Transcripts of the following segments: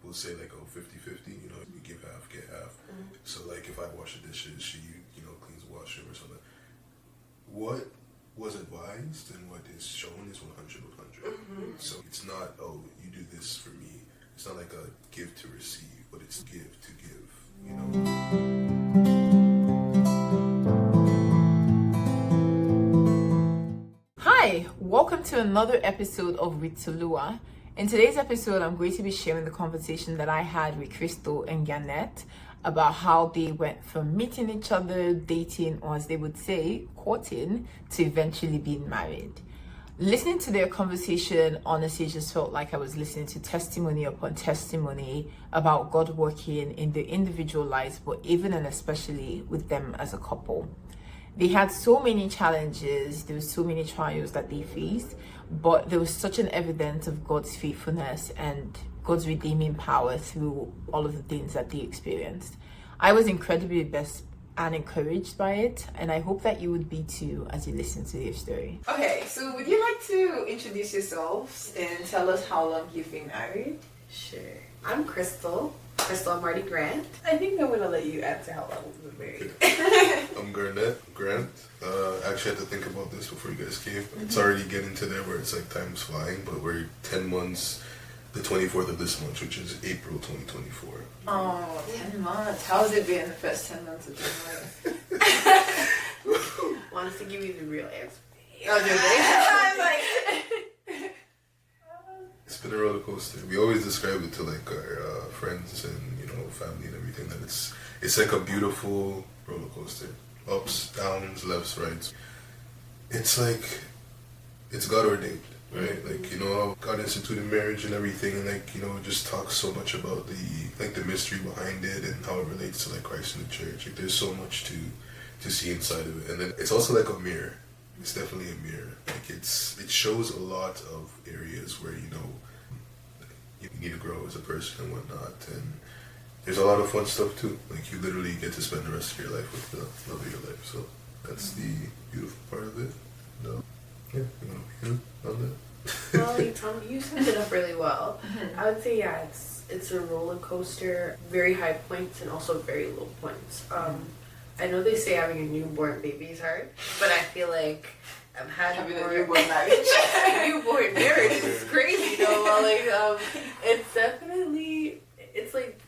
we'll say like, oh, 50-50, you know, you give half, get half. So like if I wash the dishes, she, you know, cleans the washroom or something. What was advised and what is shown is 100 with 100. So it's not, oh, you do this for me. It's not like a give to receive, but it's give to give, you know. Hi, welcome to another episode of With Tulua. In today's episode, I'm going to be sharing the conversation that I had with Crystal and Garnett about how they went from meeting each other, dating, or as they would say, courting, to eventually being married. Listening to their conversation honestly just felt like I was listening to testimony upon testimony about God working in their individual lives, but even and especially with them as a couple. They had so many challenges, there were so many trials that they faced, but there was such an evidence of God's faithfulness and God's redeeming power through all of the things that they experienced. I was incredibly blessed and encouraged by it, and I hope that you would be too as you listen to their story. Okay, so would you like to introduce yourselves and tell us how long you've been married? Sure. I'm Crystal and Grant. I think I'm gonna let you answer how long we've been married. I'm Grant. I actually had to think about this before you guys came. It's already getting to there where it's like time's flying, but we're 10 months, the 24th of this month, which is April 2024. Oh, 10 months. How has it been the first 10 months of your life? Want us to give you the real answer? Oh, did they? It's been a roller coaster. We always describe it to like our friends and, you know, family and everything, that it's like a beautiful roller coaster. Ups, downs, lefts, rights. It's like, it's God-Ordained, right? Like, you know, God instituted marriage and everything, and like, you know, just talks so much about the mystery behind it and how it relates to like Christ and the church. Like, there's so much to see inside of it. And then it's also like a mirror. It's definitely a mirror. Like, it shows a lot of areas where, you know, you need to grow as a person and whatnot. And there's a lot of fun stuff too. Like, you literally get to spend the rest of your life with the love of your life. So that's the beautiful part of it. No, yeah, you want to begin on that? Well, you summed it up really well. I would say, yeah, it's a roller coaster, very high points and also very low points. I know they say having a newborn baby is hard, but I feel like I've had having a newborn marriage. Newborn marriage is crazy, though. Well, like, it's definitely, it's like,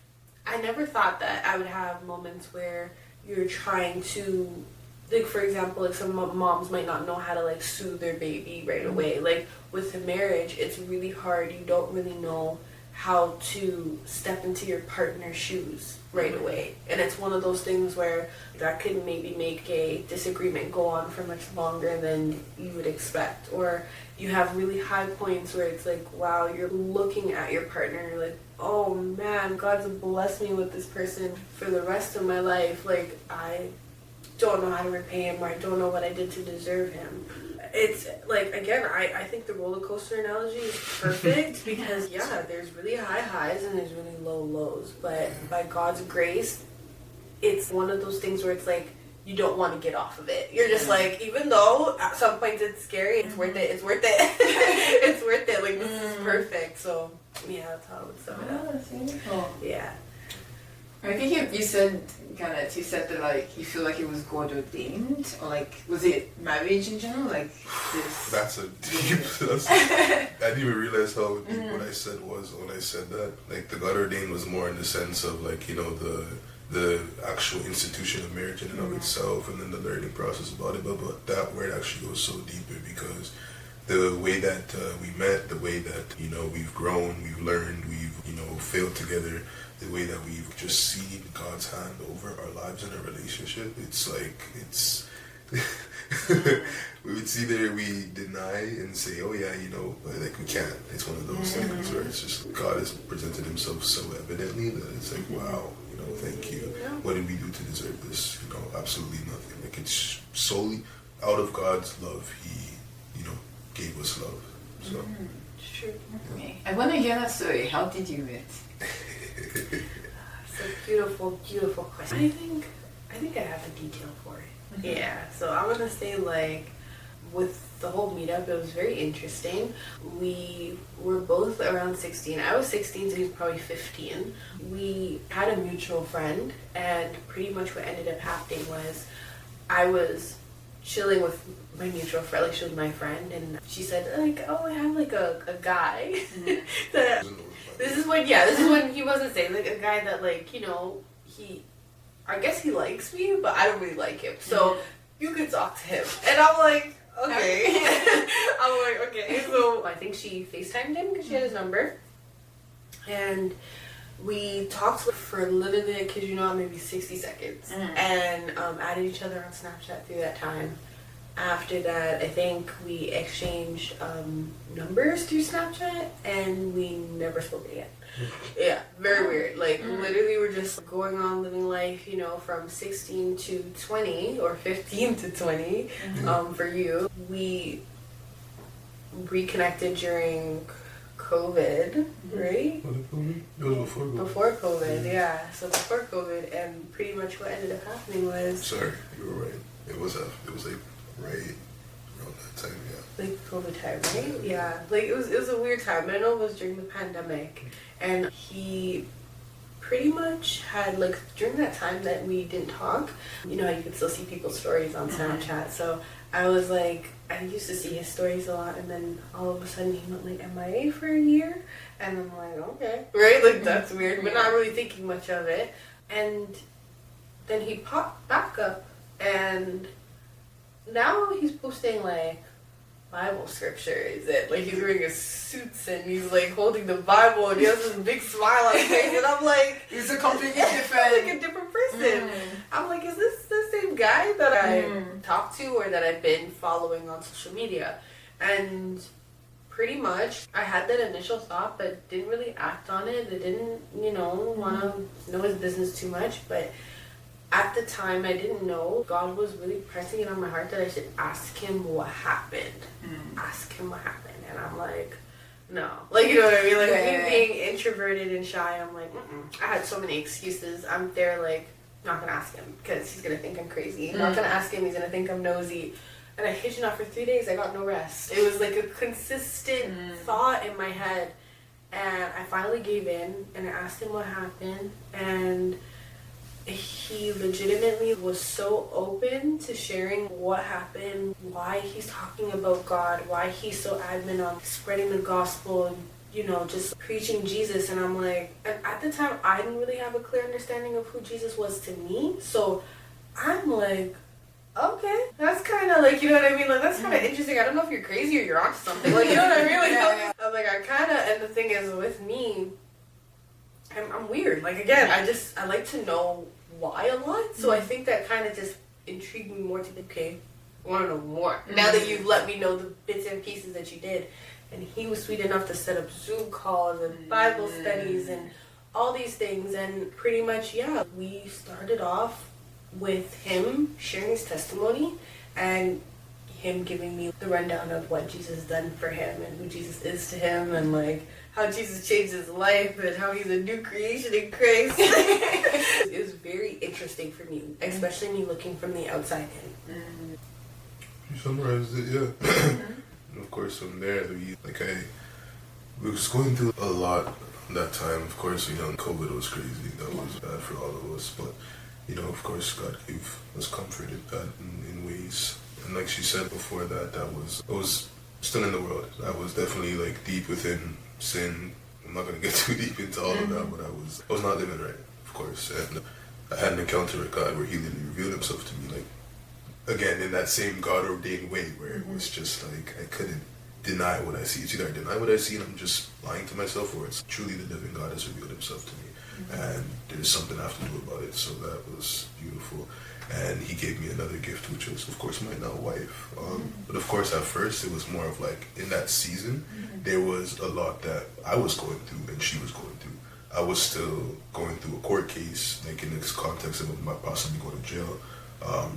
I never thought that I would have moments where you're trying to, like, for example, like some moms might not know how to like soothe their baby right away. Like with a marriage, it's really hard. You don't really know how to step into your partner's shoes right away. And it's one of those things where that could maybe make a disagreement go on for much longer than you would expect. Or you have really high points where it's like, wow, you're looking at your partner and you're like, oh man, God's blessed me with this person for the rest of my life. Like, I don't know how to repay him, or I don't know what I did to deserve him. It's like, again, I think the roller coaster analogy is perfect because, yeah, there's really high highs and there's really low lows. But by God's grace, it's one of those things where it's like, you don't want to get off of it. You're just like, even though at some points it's scary, it's worth it. It's worth it. It's worth it. Like, this is perfect. So, yeah, that's how I would sum it up. That's really cool. Yeah. I think you said, Garnett, you said that like you feel like it was God-Ordained, or like, was it marriage in general? Like this? That's a deep, I didn't even realize how deep what I said was when I said that. Like, the God-Ordained was more in the sense of like, you know, the actual institution of marriage in and of itself, and then the learning process about it. But that word actually goes so deeper because the way that we met, the way that, you know, we've grown, we've learned, we've, you know, failed together, the way that we've just seen God's hand over our lives and our relationship, it's like, it's either we deny and say, oh yeah, you know, like we can't. It's one of those things where it's just, God has presented himself so evidently that it's like, wow, you know, thank you. What did we do to deserve this? You know, absolutely nothing. Like, it's solely out of God's love. He, you know, gave us love. So. Sure. Okay. I want to hear that story. How did you meet? It's a beautiful, beautiful question. I think I have a detail for it. Yeah, so I'm gonna say like with the whole meetup, it was very interesting. We were both around 16. I was 16, so he was probably 15. We had a mutual friend, and pretty much what ended up happening was I was chilling with my mutual friend, like she was my friend, and she said, like, oh, I have like a guy that this is when he wasn't saying, like, a guy that, like, you know, I guess he likes me, but I don't really like him, so you can talk to him. And I'm like, okay. I'm like, okay. So I think she FaceTimed him because she had his number, and we talked for literally, I kid you not, maybe 60 seconds, and added each other on Snapchat through that time. After that, I think we exchanged numbers through Snapchat, and we never spoke again. Yeah, very weird. Like, literally, we're just going on living life, you know, from 16 to 20, or 15 to 20, for you. We reconnected during COVID, right? It was before COVID. Before COVID, yeah. So before COVID, and pretty much what ended up happening was... Sorry, you were right. It was like right around that time, yeah. Like COVID time, right? Yeah. Like it was a weird time. I know it was during the pandemic, and he pretty much had, like, during that time that we didn't talk, you know how you could still see people's stories on Snapchat. So I was like, I used to see his stories a lot, and then all of a sudden he went like MIA for a year, and I'm like, okay, right? Like, that's weird, but not really thinking much of it. And then he popped back up, and now he's posting like Bible scriptures, and like he's wearing his suits, and he's like holding the Bible, and he has this big smile on his face, and I'm like, he's a completely different, like a different person. I'm like, is this the same guy that I talked to, or that I've been following on social media? And pretty much I had that initial thought, but didn't really act on it. I didn't, you know, want to know his business too much, but at the time, I didn't know. God was really pressing it on my heart that I should ask him what happened. Ask him what happened. And I'm like, no. Like, you know what I mean? Like, me being introverted and shy, I'm like, I had so many excuses. I'm there, like, not going to ask him because he's going to think I'm crazy. Not going to ask him. He's going to think I'm nosy. And I kid you not, for 3 days, I got no rest. It was like a consistent thought in my head. And I finally gave in, and I asked him what happened. And he legitimately was so open to sharing what happened, why he's talking about God, why he's so adamant on spreading the gospel, and, you know, just preaching Jesus. And I'm like, and at the time, I didn't really have a clear understanding of who Jesus was to me. So I'm like, okay, that's kind of like, you know what I mean? Like, that's kind of interesting. I don't know if you're crazy or you're onto something. Like, you know what I mean? Like, I'm like, I kind of, and the thing is, with me, I'm weird. Like, again, I like to know why a lot. So I think that kind of just intrigued me more to be, okay, I want to know more. Now that you've let me know the bits and pieces that you did. And he was sweet enough to set up Zoom calls and Bible studies and all these things. And pretty much, yeah, we started off with him sharing his testimony and him giving me the rundown of what Jesus done for him and who Jesus is to him, and like how Jesus changed his life and how he's a new creation in Christ. It was very interesting for me, especially me looking from the outside in. You summarized it, yeah. And of course, from there, we was going through a lot that time. Of course, you know, COVID was crazy. That was bad for all of us. But, you know, of course, God gave us comfort in that in ways. And like she said before that, I was still in the world. I was definitely like deep within sin. I'm not gonna get too deep into all of that, but I was not living right, of course. And I had an encounter with God where he literally revealed himself to me, like, again, in that same God-Ordained way, where it was just like, I couldn't deny what I see. It's either I deny what I see and I'm just lying to myself, or it's truly the living God has revealed himself to me. And there's something I have to do about it. So that was beautiful. And he gave me another gift, which was, of course, my now wife. But of course, at first, it was more of like, in that season, there was a lot that I was going through and she was going through. I was still going through a court case, like in this context of my possibly going to jail.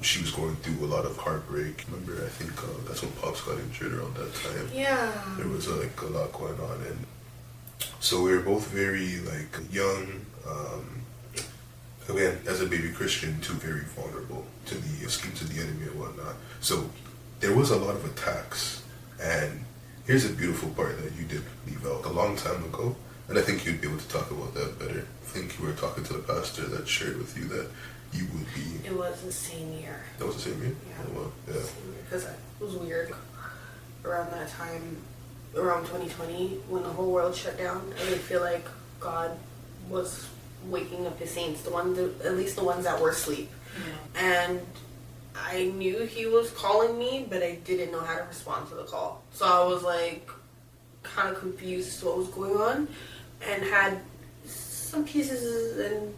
She was going through a lot of heartbreak. Remember, I think that's when Pops got injured around that time. Yeah. There was like a lot going on, and so we were both very like young. Again, as a baby Christian, too very vulnerable to the schemes of the enemy and whatnot. So there was a lot of attacks. And here's a beautiful part that you did leave out a long time ago, and I think you'd be able to talk about that better. I think you were talking to the pastor that shared with you that you would be... It was the same year. That was the same year? Yeah. Oh, well, yeah. Because it was weird around that time, around 2020, when the whole world shut down. I really feel like God was waking up his saints, at least the ones that were asleep. Yeah. And I knew he was calling me, but I didn't know how to respond to the call. So I was like kind of confused as to what was going on, and had some pieces and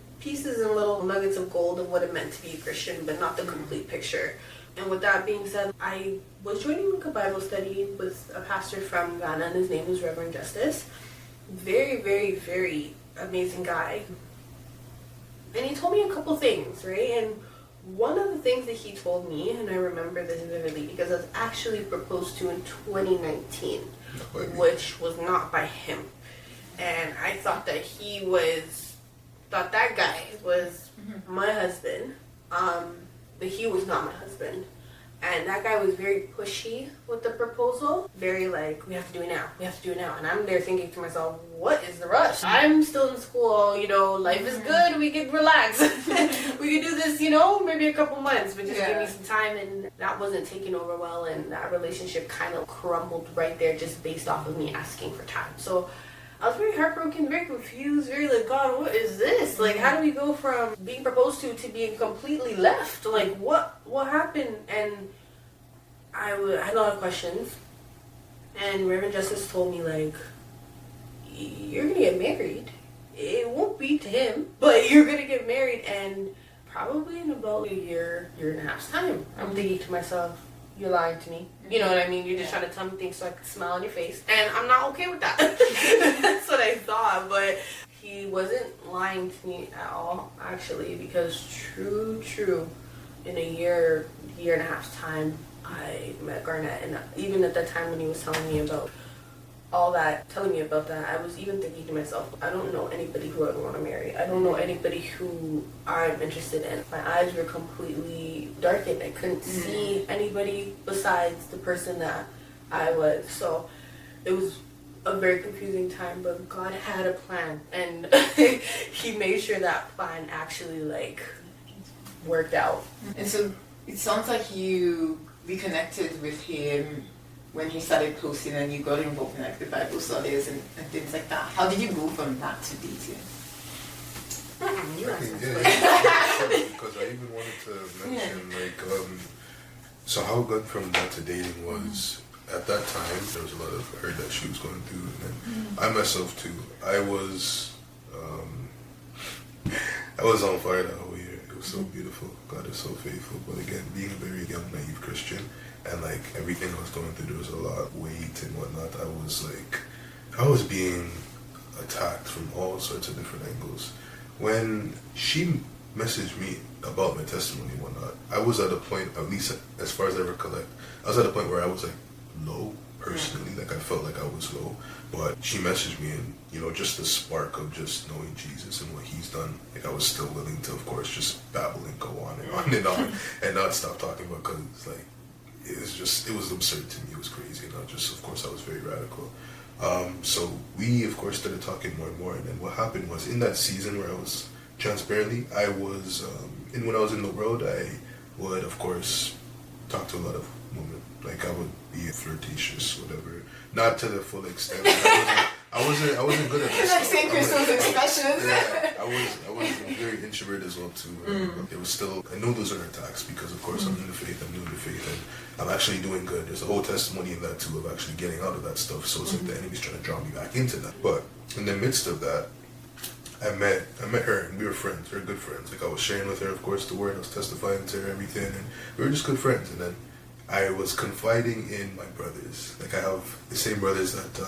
little nuggets of gold of what it meant to be a Christian, but not the complete picture. And with that being said, I was joining a Bible study with a pastor from Ghana, and his name was Reverend Justice. Very, very, very amazing guy. And he told me a couple things, right? And one of the things that he told me, and I remember this vividly because I was actually proposed to in 2019, which was not by him. And I thought that that guy was my husband, but he was not my husband. And that guy was very pushy with the proposal. Very like, we have to do it now. We have to do it now. And I'm there thinking to myself, what is the rush? I'm still in school, life is good. We can relax. We can do this, maybe a couple months, but just give me some time. And that wasn't taken over well. And that relationship kind of crumbled right there just based off of me asking for time. So I was very heartbroken, very confused, very like, God, what is this? Like, how do we go from being proposed to being completely left? Like, what happened? And I had a lot of questions. And Reverend Justice told me, like, you're going to get married. It won't be to him, but you're going to get married. And probably in about a year and a half's time, I'm thinking to myself, you're lying to me. You know what I mean? You're just trying to tell me things so I can smile on your face. And I'm not okay with that. That's what I thought. But he wasn't lying to me at all, actually, because true, in a year and a half's time, I met Garnett. And even at that time when he was telling me about that, I was even thinking to myself, I don't know anybody who I would want to marry. I don't know anybody who I'm interested in. My eyes were completely darkened. I couldn't see anybody besides the person that I was. So it was a very confusing time, but God had a plan, and he made sure that plan actually worked out. And so it sounds like you reconnected with him when he started posting and you got involved in the Bible studies and things like that. How did you go from that to dating? Because I even wanted to mention so how I got from that to dating was at that time there was a lot of hurt that she was going through, and then I myself too. I was on fire that whole year. It was so beautiful. God is so faithful. But again, being a very young, naive Christian, and everything I was going through, there was a lot of weight and whatnot. I was being attacked from all sorts of different angles. When she messaged me about my testimony and whatnot, I was at a point, at least as far as I recollect, I was at a point where I was low personally. I felt like I was low. But she messaged me, and just the spark of just knowing Jesus and what he's done, I was still willing to, of course, just babble and go on and on and on and not stop talking about, because it was absurd to me. It was crazy. And of course, I was very radical. So we, of course, started talking more and more. And then what happened was, in that season where I was transparently, I was, and when I was in the world, I would, of course, talk to a lot of women. I would be flirtatious, whatever. Not to the full extent. I wasn't good at that. Like St. Crystal's expressions. Yeah, I was very introverted as well too. It was still, I knew those were attacks because, of course, I'm new to faith, and I'm actually doing good. There's a whole testimony in that too of actually getting out of that stuff. So it's the enemy's trying to draw me back into that. But in the midst of that, I met her, and we were friends. We were good friends. I was sharing with her, of course, the word. I was testifying to her, everything, and we were just good friends. And then I was confiding in my brothers. I have the same brothers that,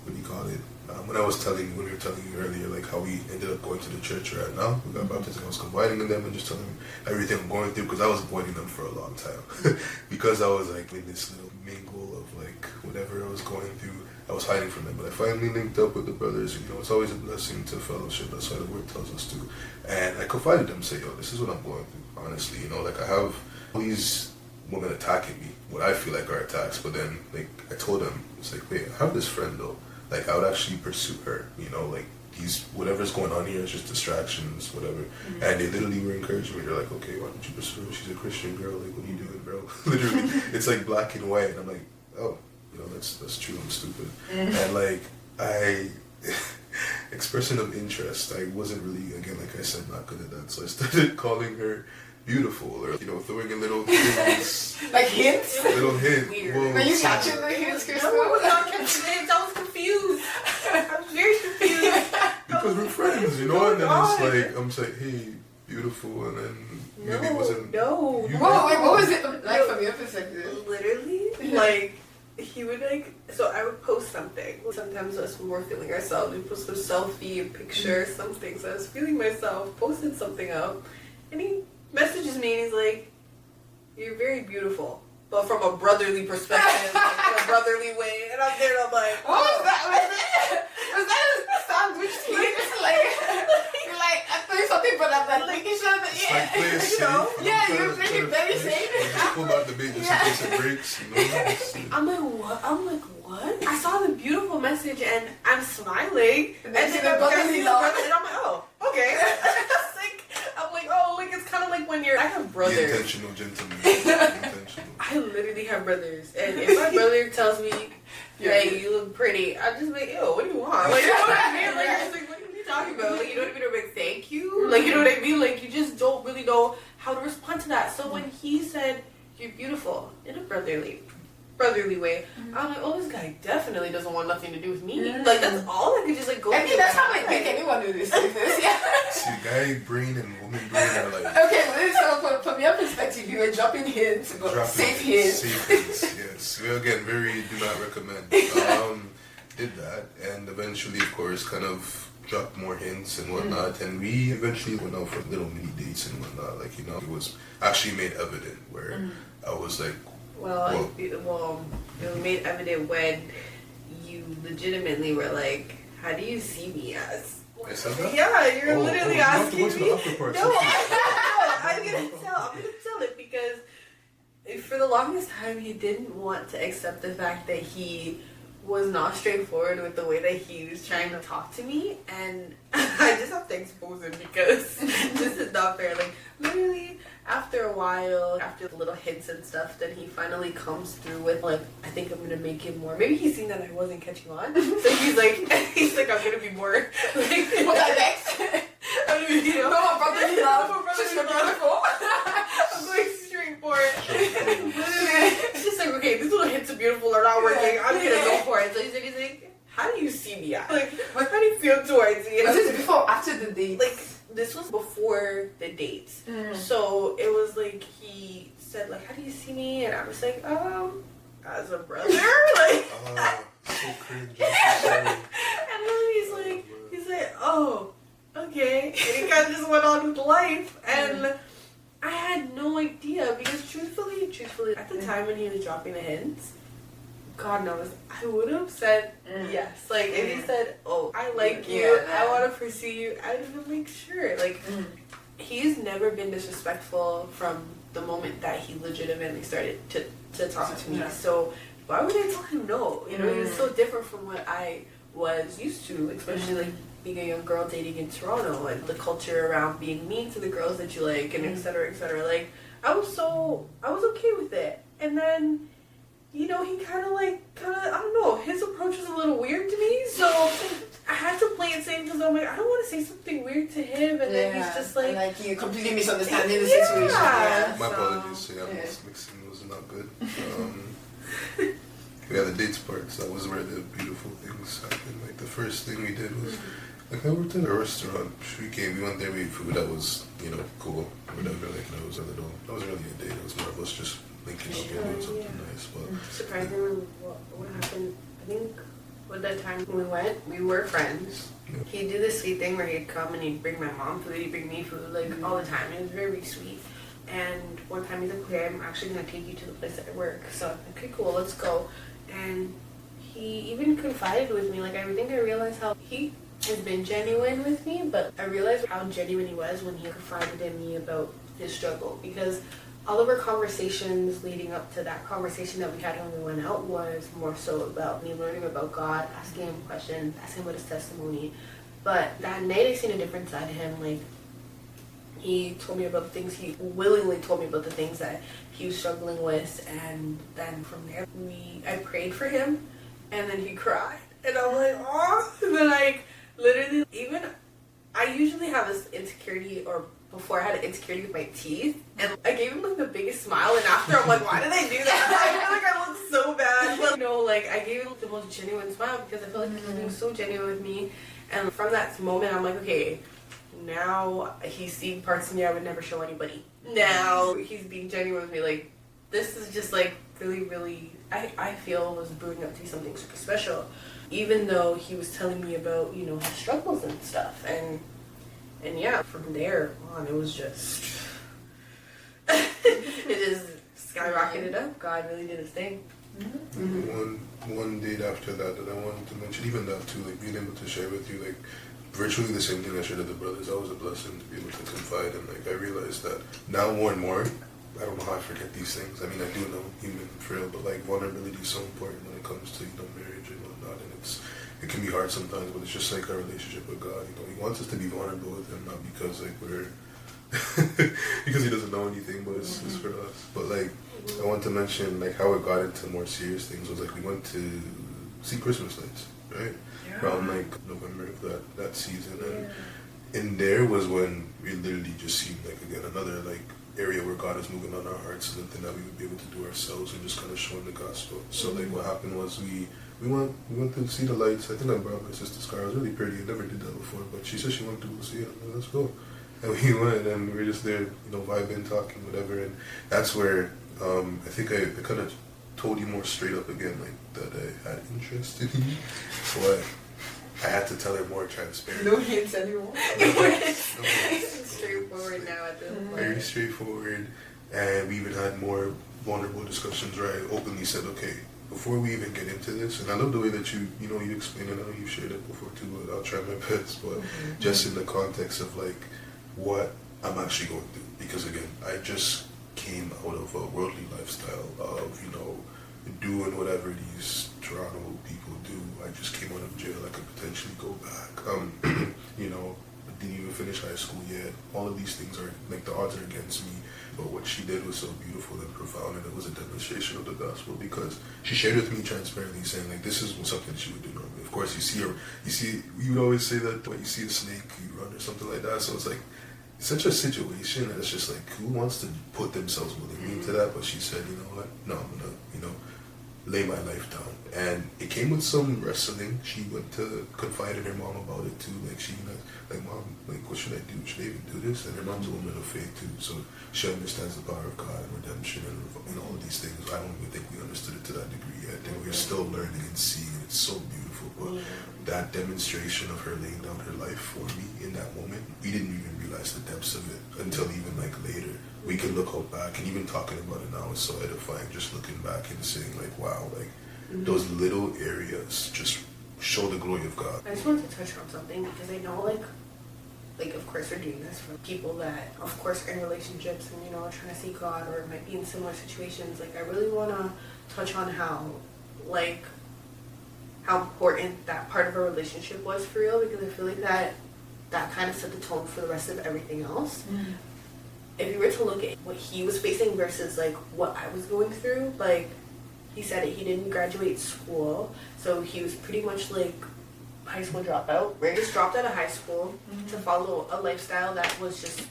what do you call it? When we were telling you earlier, how we ended up going to the church we're at now, we got baptized, and I was confiding in them and just telling them everything I'm going through, because I was avoiding them for a long time. Because I was in this little mingle of whatever I was going through, I was hiding from them. But I finally linked up with the brothers. It's always a blessing to fellowship. That's why the word tells us to. And I confided in them, say, yo, this is what I'm going through, honestly. I have these women attacking me, what I feel like are attacks. But then, like, I told them, it's like, wait, I have this friend though. Like, I would actually pursue her, you know, like, whatever's going on here is just distractions, whatever. Mm-hmm. And they literally were encouraging me. They're like, okay, why don't you pursue her? She's a Christian girl. Like, what are you doing, bro? Literally, it's like black and white. And I'm like, oh, you know, that's true. I'm stupid. Mm-hmm. And like, expression of interest, I wasn't really, again, like I said, not good at that. So I started calling her beautiful, or, you know, throwing in little things. Like hints? Little hint. Weird. Were you catching the hints, Crystal? No, I was not catching the hints. I was confused. I was very confused. Because we're friends, you know, and then it's like, I'm just like, hey, beautiful, and then maybe it wasn't. No. Wait, what was it like from your perspective? Literally, like, he would like, so I would post something. Sometimes us when we're feeling ourselves, we post a selfie, a picture, something. So I was feeling myself, posted something up, and he messages me and he's like, you're very beautiful, but from a brotherly perspective, like, in a brotherly way. And I'm there and I'm like, what was that? Was that a sandwich to you? You're like, I threw something, but I'm like making sure that, It's like, play it safe. yeah, you're playing it very safe. Just pull out the bait just in case it breaks, you know? I'm like, what? I saw the beautiful message and I'm smiling. And then I see the brother and I'm like, oh, okay. I'm like, oh, like, it's kind of like when I have brothers. Be intentional, gentlemen. Intentional. I literally have brothers. And if my brother tells me, hey, you look pretty, I'm just like, ew, what do you want? Like, you know what I mean? Like, I'm just like, what are you talking about? Like, you know what I mean? I'm like, thank you. Like, you know what I mean? Like, you just don't really know how to respond to that. So when he said, you're beautiful, in a brotherly way, I'm like, oh, this guy definitely doesn't want nothing to do with me. Like, that's all I could just, like, go I mean, that's how I think anyone do this. Yeah. See, guy brain and woman brain are like... Okay, so from your perspective, you were dropping hints, but safe hints. Safe hints, yes. Well, again, very do not recommend. Did that, and eventually, of course, kind of dropped more hints and whatnot, and we eventually went out for little mini dates and whatnot. Like, you know, it was actually made evident where I was like, well, it was made evident when you legitimately were like, how do you see me as? I said that? Yeah, you're literally asking me. You have to go to the upper part. No, I'm gonna tell it because for the longest time he didn't want to accept the fact that he was not straightforward with the way that he was trying to talk to me, and I just have to expose him because this is not fair. Like, literally, after a while, after the little hints and stuff, then he finally comes through with, like, I think I'm gonna make it more. Maybe he's seen that I wasn't catching on, so he's like, I'm gonna be more like, what's that next? I mean, you know, no, my brotherly love. She's beautiful. I'm going straight for it. It's just like, okay, these little hints are beautiful are not working. I'm gonna go for it. So he's like, how do you see me at? Like, how do you feel towards me? Was this before or after the date? Like, this was before the dates. So it was like, he said, like, how do you see me? And I was like, as a brother. Like, so cringe. And then he's like, oh, okay. And he kind of just went on with life. And I had no idea because truthfully, at the time when he was dropping the hints, God knows, I would have said yes. Like, if he said, oh, I like you, I want to pursue you, I would have make sure. Like, he's never been disrespectful from the moment that he legitimately started to talk to me. So why would I tell him no? You know, he was so different from what I was used to, especially like being a young girl dating in Toronto and the culture around being mean to the girls that you like and et cetera, et cetera. Like, I was okay with it. And then, you know, he kind of, I don't know, his approach was a little weird to me, so I had to play it safe because I'm like, I don't want to say something weird to him, and then he's just like... like, you completely misunderstanding the situation. Yeah. My apologies, mixing was not good. We had the dates part, so that was where the beautiful things happened. Like, the first thing we did was, like, I worked at a restaurant. We went there, we ate food that was, you know, cool, whatever. Like, you know, that was really a date. It was more of us just linking up and doing something nice. But surprisingly, what happened, I think, with that time when we went, we were friends. Yeah. He'd do this sweet thing where he'd come and he'd bring my mom food, he'd bring me food, like, all the time. It was very sweet. And one time he's like, okay, I'm actually going to take you to the place that I work. So I'm like, okay, cool, let's go. And he even confided with me. Like, I think I realized how he has been genuine with me, but I realized how genuine he was when he confided in me about his struggle. Because all of our conversations leading up to that conversation that we had when we went out was more so about me learning about God, asking him questions, asking about his testimony. But that night I seen a different side of him. Like, he told me about the things, he willingly told me about the things that he was struggling with, and then from there I prayed for him, and then he cried, and I'm like, oh, and then like literally, even I usually have this insecurity, or before I had an insecurity with my teeth, and I gave him like the biggest smile, and after I'm like, why did I do that? I feel like I looked so bad, but like I gave him the most genuine smile because I felt like he was so genuine with me, and from that moment I'm like, okay, now he's seeing parts of me I would never show anybody. Now he's being genuine with me. Like, this is just like really, really, I feel was brewing up to be something super special. Even though he was telling me about, his struggles and stuff. And yeah, from there on it was just, it just skyrocketed up. God really did his thing. One date after that I wanted to mention, even that too, like being able to share with you, like virtually the same thing I shared with the brothers. That was a blessing to be able to confide, and like I realized that now more and more, I don't know how I forget these things. I mean, I do know human frail, but like vulnerability is so important when it comes to marriage and whatnot, and it can be hard sometimes, but it's just like our relationship with God. He wants us to be vulnerable with him, not because like we're because he doesn't know anything, but it's for us. But like I want to mention like how it got into more serious things was like we went to see Christmas lights, right? Around like November of that season, and in there was when we literally just seemed like again another like area where God is moving on our hearts, something that we would be able to do ourselves and just kind of showing the gospel. So like what happened was we went to see the lights. I think I brought my sister's car. It was really pretty. I never did that before, but she said she wanted to go see it. I'm like, let's go. And we went, and we were just there, vibing, talking, whatever. And that's where I think I kind of told you more straight up again, like that I had interest in you, but I had to tell her more transparent. No hints anymore. Straightforward now at this point. Very straightforward, and we even had more vulnerable discussions where I openly said, okay, before we even get into this, and I love the way that you explained it. I know you've shared it before too, but I'll try my best. But just in the context of like what I'm actually going through, because again, I just came out of a worldly lifestyle of doing whatever these Toronto people do. I just came out of jail. I could potentially go back. Didn't even finish high school yet. All of these things are like the odds are against me. But what she did was so beautiful and profound, and it was a demonstration of the gospel because she shared with me transparently, saying like this is something she would do normally. Of course, you would always say that when you see a snake, you run or something like that. So it's like such a situation that it's just like who wants to put themselves willingly into that? But she said, you know what? No, I'm gonna lay my life down. And it came with some wrestling. She went to confide in her mom about it too. Like mom, like what should I do? Should I even do this? And her mom's a woman of faith too, so she understands the power of God and redemption and all of these things. I don't even think we understood it to that degree yet, and we're still learning and seeing it. It's so beautiful. But that demonstration of her laying down her life for me in that moment, we didn't even realize the depths of it until even like later. We can look out back, and even talking about it now is so edifying, just looking back and saying like, wow, like those little areas just show the glory of God. I just wanted to touch on something because I know like of course we're doing this for people that of course are in relationships and are trying to see God or might be in similar situations. Like I really want to touch on how important that part of a relationship was for real, because I feel like that kind of set the tone for the rest of everything else. If you were to look at what he was facing versus like what I was going through, like he said it, he didn't graduate school, so he was pretty much like high school dropout, where he just dropped out of high school to follow a lifestyle that was just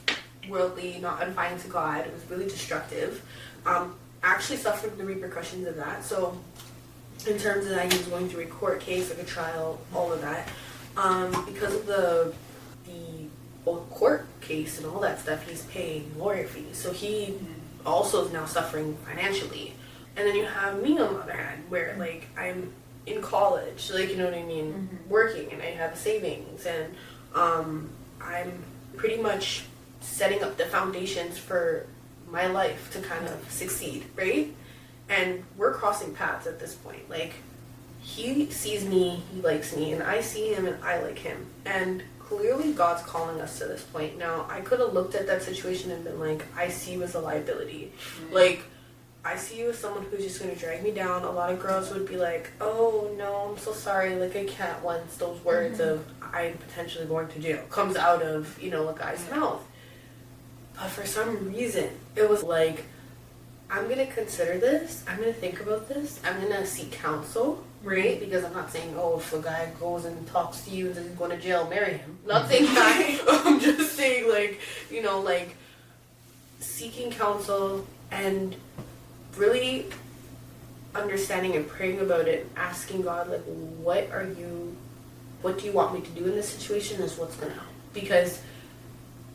worldly, not unfinding to God. It was really destructive. Actually suffered the repercussions of that. So in terms of that, he was going through a court case, like a trial, all of that. Because of the court case and all that stuff, he's paying lawyer fees. So he also is now suffering financially. And then you have me on the other hand, where like I'm in college, like working, and I have savings, and I'm pretty much setting up the foundations for my life to kind of succeed, right? And we're crossing paths at this point. Like he sees me, he likes me, and I see him and I like him. And clearly God's calling us to this point. Now, I could have looked at that situation and been like, I see you as a liability. Like, I see you as someone who's just going to drag me down. A lot of girls would be like, oh, no, I'm so sorry. Like, I can't, once those words of, I'm potentially going to jail, comes out of, you know, a guy's mouth. But for some reason, it was like, I'm going to consider this. I'm going to think about this. I'm going to seek counsel, right? Because I'm not saying, oh, if a guy goes and talks to you and is going to jail, marry him. Not saying that. I'm just saying, like, you know, like, seeking counsel and really understanding and praying about it, asking God, like, what do you want me to do in this situation is what's going to help. Because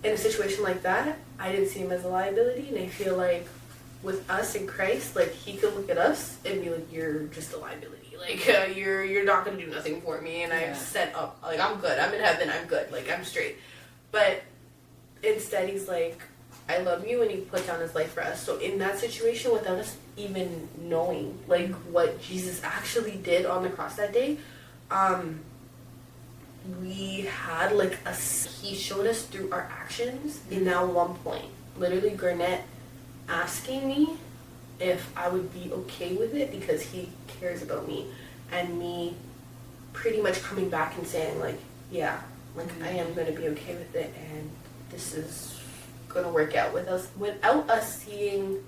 in a situation like that, I didn't see him as a liability, and I feel like with us in Christ, like, he could look at us and be like, you're just a liability. Like, you're not going to do nothing for me, and I'm set up. Like, I'm good. I'm in heaven. I'm good. Like, I'm straight. But instead, he's like, I love you, and he put down his life for us. So in that situation, without us even knowing, like, what Jesus actually did on the cross that day, we had, like, he showed us through our actions in that one point. Literally, Garnett asking me if I would be okay with it because he cares about me, and me pretty much coming back and saying, like, yeah, like, I am going to be okay with it, and this is going to work out with us without us seeing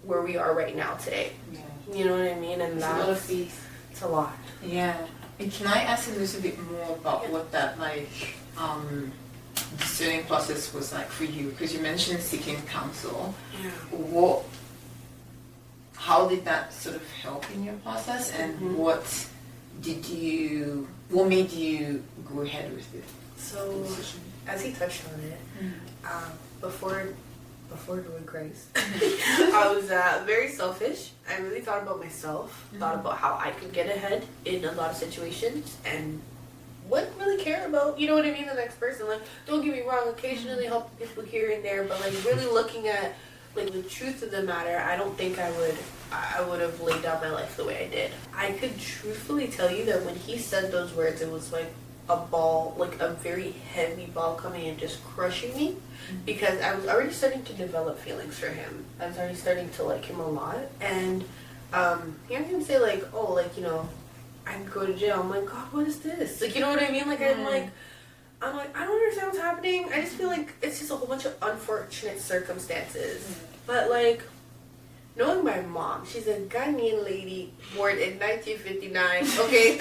where we are right now today. You know what I mean? And it's a lot of faith. It's a lot. Yeah. And can I ask a little bit more about what that, like, discerning process was like for you? Because you mentioned seeking counsel. Yeah. How did that sort of help in your process, and what made you go ahead with it? So, as he touched on it, before doing grace, I was very selfish. I really thought about myself, thought about how I could get ahead in a lot of situations, and wouldn't really care about, you know what I mean, the next person. Like, don't get me wrong, occasionally help people here and there, but, like, really looking at, like, the truth of the matter, I don't think I would have laid down my life the way I did. I could truthfully tell you that when he said those words, it was like a ball, like a very heavy ball coming and just crushing me, because I was already starting to develop feelings for him. I was already starting to like him a lot, and hearing him say, like, oh, like, you know, I can go to jail, I'm like, God, what is this? Like, you know what I mean? Like, I'm like, I don't understand what's happening. I just feel like it's just a whole bunch of unfortunate circumstances. But, like, knowing my mom, she's a Ghanaian lady born in 1959, okay?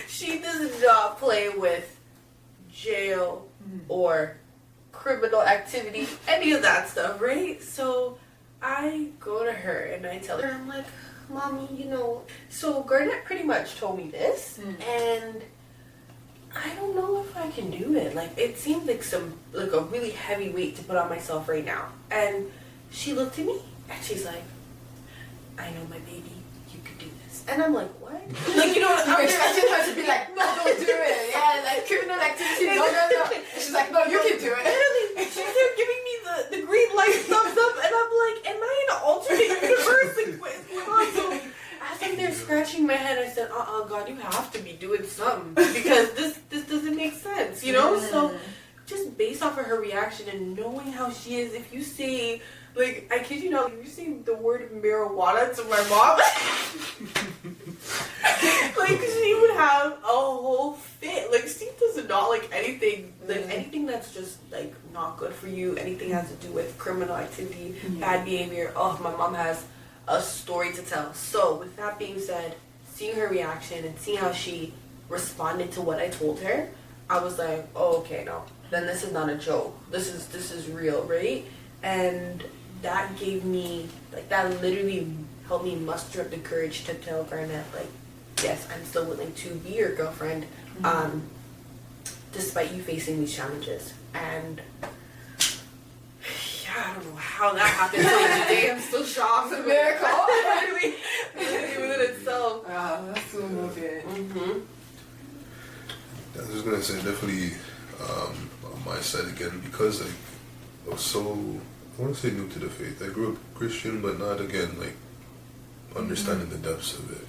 She does not play with jail or criminal activity, any of that stuff, right? So I go to her and I tell her, I'm like, Mommy, you know, so Garnett pretty much told me this, and I don't know if I can do it. Like, it seems like a really heavy weight to put on myself right now. And she looked at me and she's like, I know, my baby, you could do this. And I'm like, what? Like, you know what? I'm expecting her to be like, no, don't do it. Yeah, like criminal activity, no. And she's like, no, you can do it. Literally, she's there giving me the green light, thumbs up, and I'm like, am I in an alternate universe? Like, what is going on? So as I'm there scratching my head, I said, God, you have to be doing something, because this doesn't make sense, you know? So just based off of her reaction and knowing how she is, if you say, like, I kid you not, if you say the word marijuana to my mom, like, she would have a whole fit. Like, Steve does not like anything, like, anything that's just, like, not good for you, anything has to do with criminal activity, bad behavior. Oh, my mom has a story to tell. So, with that being said, seeing her reaction and seeing how she responded to what I told her, I was like, oh, okay, no, then this is not a joke. This is real, right? And that gave me, like, that literally helped me muster up the courage to tell Garnett, like, yes, I'm still willing to be your girlfriend, despite you facing these challenges. And yeah, I don't know how that happened today. I'm still shocked. It's a miracle. Literally within itself. Wow, that's so moving. I was just gonna say, definitely on my side again, because, like, I was so, I want to say new to the faith. I grew up Christian, but not, again, like, understanding the depths of it.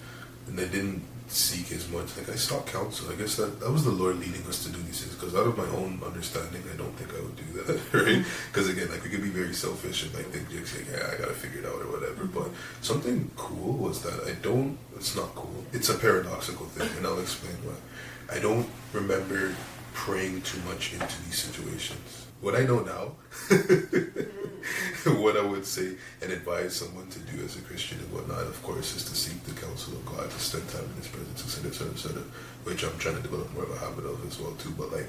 And I didn't seek as much. Like I sought counsel. I guess that was the Lord leading us to do these things. Because out of my own understanding, I don't think I would do that, right? Because again, like we could be very selfish and like think just like, yeah, I gotta figure it out or whatever. But something cool was that I don't. It's not cool. It's a paradoxical thing, and I'll explain why. I don't remember praying too much into these situations. What I know now, what I would say and advise someone to do as a Christian and whatnot, of course, is to seek the counsel of God, to spend time in His presence, etc., which I'm trying to develop more of a habit of as well too. But like,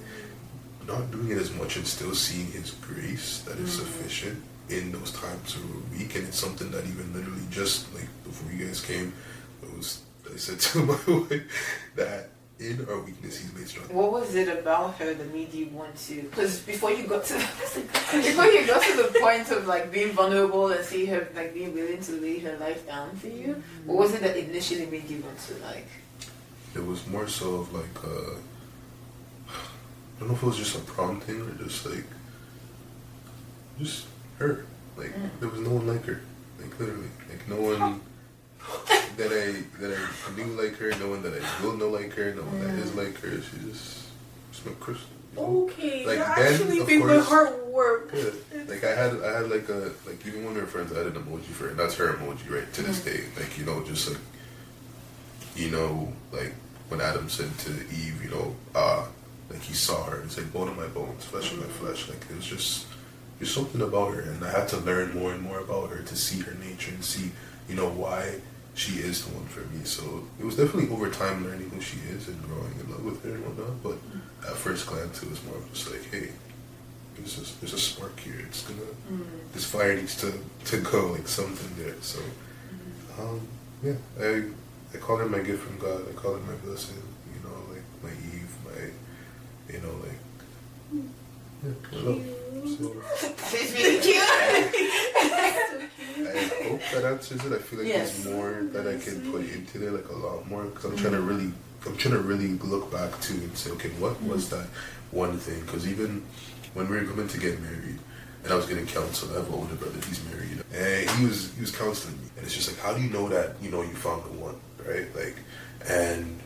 not doing it as much and still seeing His grace that is sufficient in those times where we're weak, and it's something that even literally just like before you guys came, I said to my wife that in our weakness He's made strong. What was it about her that made you want to? Because before you got to the point of like being vulnerable and see her like being willing to lay her life down for you, what was it that initially made you want to like? It was more so of like I don't know if it was just a prompting or just her. Like there was no one like her. Like literally, like no one. that I knew like her, no one that I will know like her, no one that is like her. She just my Crystal. Okay, like that then, actually of made my course, heart warm. Yeah. Like I had like a like even when we were friends, I had an emoji for her, and that's her emoji right to this day. Like just like like when Adam said to Eve, like he saw her. It's like bone of my bones, flesh of my flesh. Like it was just there's something about her, and I had to learn more and more about her to see her nature and see why she is the one for me. So it was definitely over time learning who she is and growing in love with her and whatnot. But at first glance, it was more of just like, hey, there's a spark here. It's gonna this fire needs to go, like something there. So yeah, I call her my gift from God. I call her my blessing. Like my Eve, my my love. So, It's really cute. I hope that answers it. I feel like there's more that I can put into there, like a lot more, because I'm trying to really look back to and say, okay, what was that one thing? Because even when we were coming to get married, and I was getting counsel, I have an older brother, he's married, and he was counseling me, and it's just like, how do you know that you found the one, right? Like, and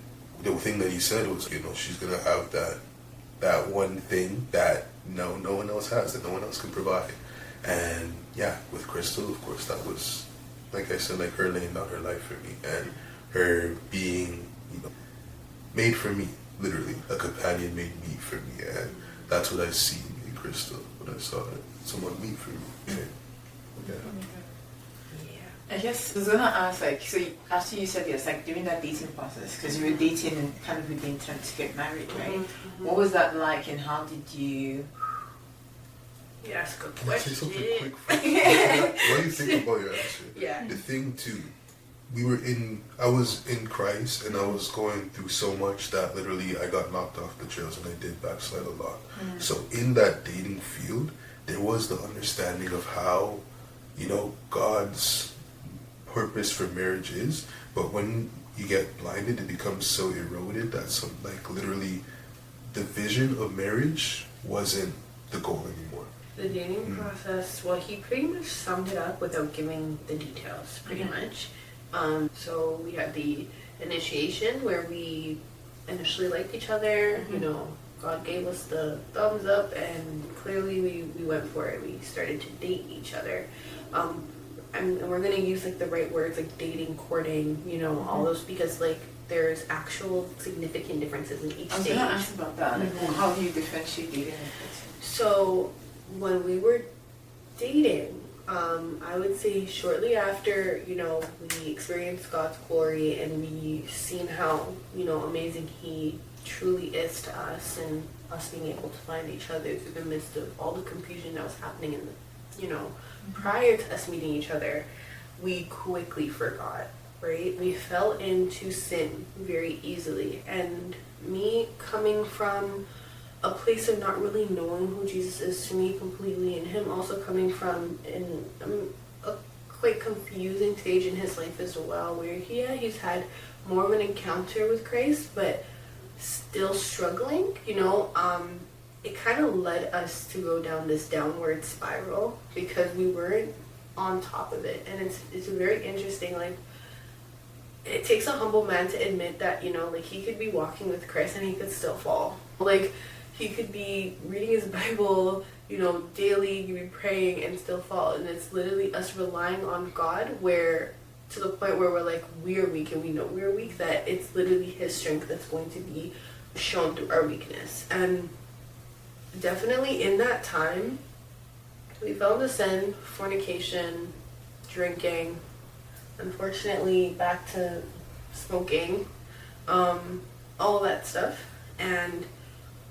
the thing that he said was, she's gonna have that one thing that no one else has, that no one else can provide. And yeah, with Crystal, of course, that was, like I said, like her laying down her life for me and her being, made for me, literally, a companion made me for me. And that's what I see in Crystal when I saw it, someone made for me. Yeah. I guess I was gonna ask, like, so after you said yes, like during that dating process, because you were dating and kind of with the intent to get married, right? What was that like, and how did you? Yeah, that's a good Can I say question. something quick? What do you think about your answer? Yeah. The thing too, I was in Christ, and I was going through so much that literally I got knocked off the trails, and I did backslide a lot. So in that dating field, there was the understanding of how, God's purpose for marriage is, but when you get blinded, it becomes so eroded that literally the vision of marriage wasn't the goal anymore. The dating process, well, he pretty much summed it up without giving the details, pretty much. So we had the initiation where we initially liked each other, God gave us the thumbs up, and clearly we went for it. We started to date each other. And we're going to use the right words, like dating, courting, all those, because there's actual significant differences in each stage. I was going to ask about that. How do you differentiate dating and courting? So when we were dating, I would say shortly after, we experienced God's glory and we seen how, amazing He truly is to us, and us being able to find each other through the midst of all the confusion that was happening in the, prior to us meeting each other, we quickly forgot, right? We fell into sin very easily. And me coming from a place of not really knowing who Jesus is to me completely, and him also coming from a quite confusing stage in his life as well, where he's had more of an encounter with Christ, but still struggling, it kind of led us to go down this downward spiral because we weren't on top of it. And it's very interesting, it takes a humble man to admit that, you know, like, he could be walking with Christ and he could still fall. Like, he could be reading his Bible, you know, daily, he could be praying and still fall. And it's literally us relying on God, where to the point where we're like, we are weak and we know we're weak, that it's literally his strength that's going to be shown through our weakness. And definitely in that time, we fell into sin, fornication, drinking, unfortunately back to smoking, all that stuff. And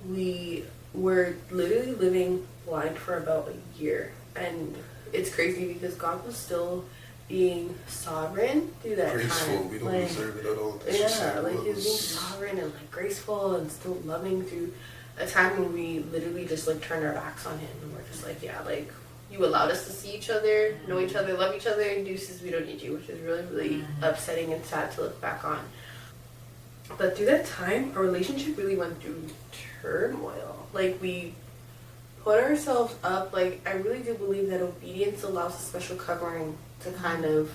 we were literally living blind for about a year. And it's crazy because God was still being sovereign through that graceful. time. We don't deserve it at all. Yeah, like he was being sovereign and like graceful and still loving through a time when we literally just like turned our backs on him and we're just like, yeah, like, you allowed us to see each other, know each other, love each other, and deuces, we don't need you, which is really, really upsetting and sad to look back on. But through that time, our relationship really went through turmoil. Like, we put ourselves up. Like, I really do believe that obedience allows a special covering to kind of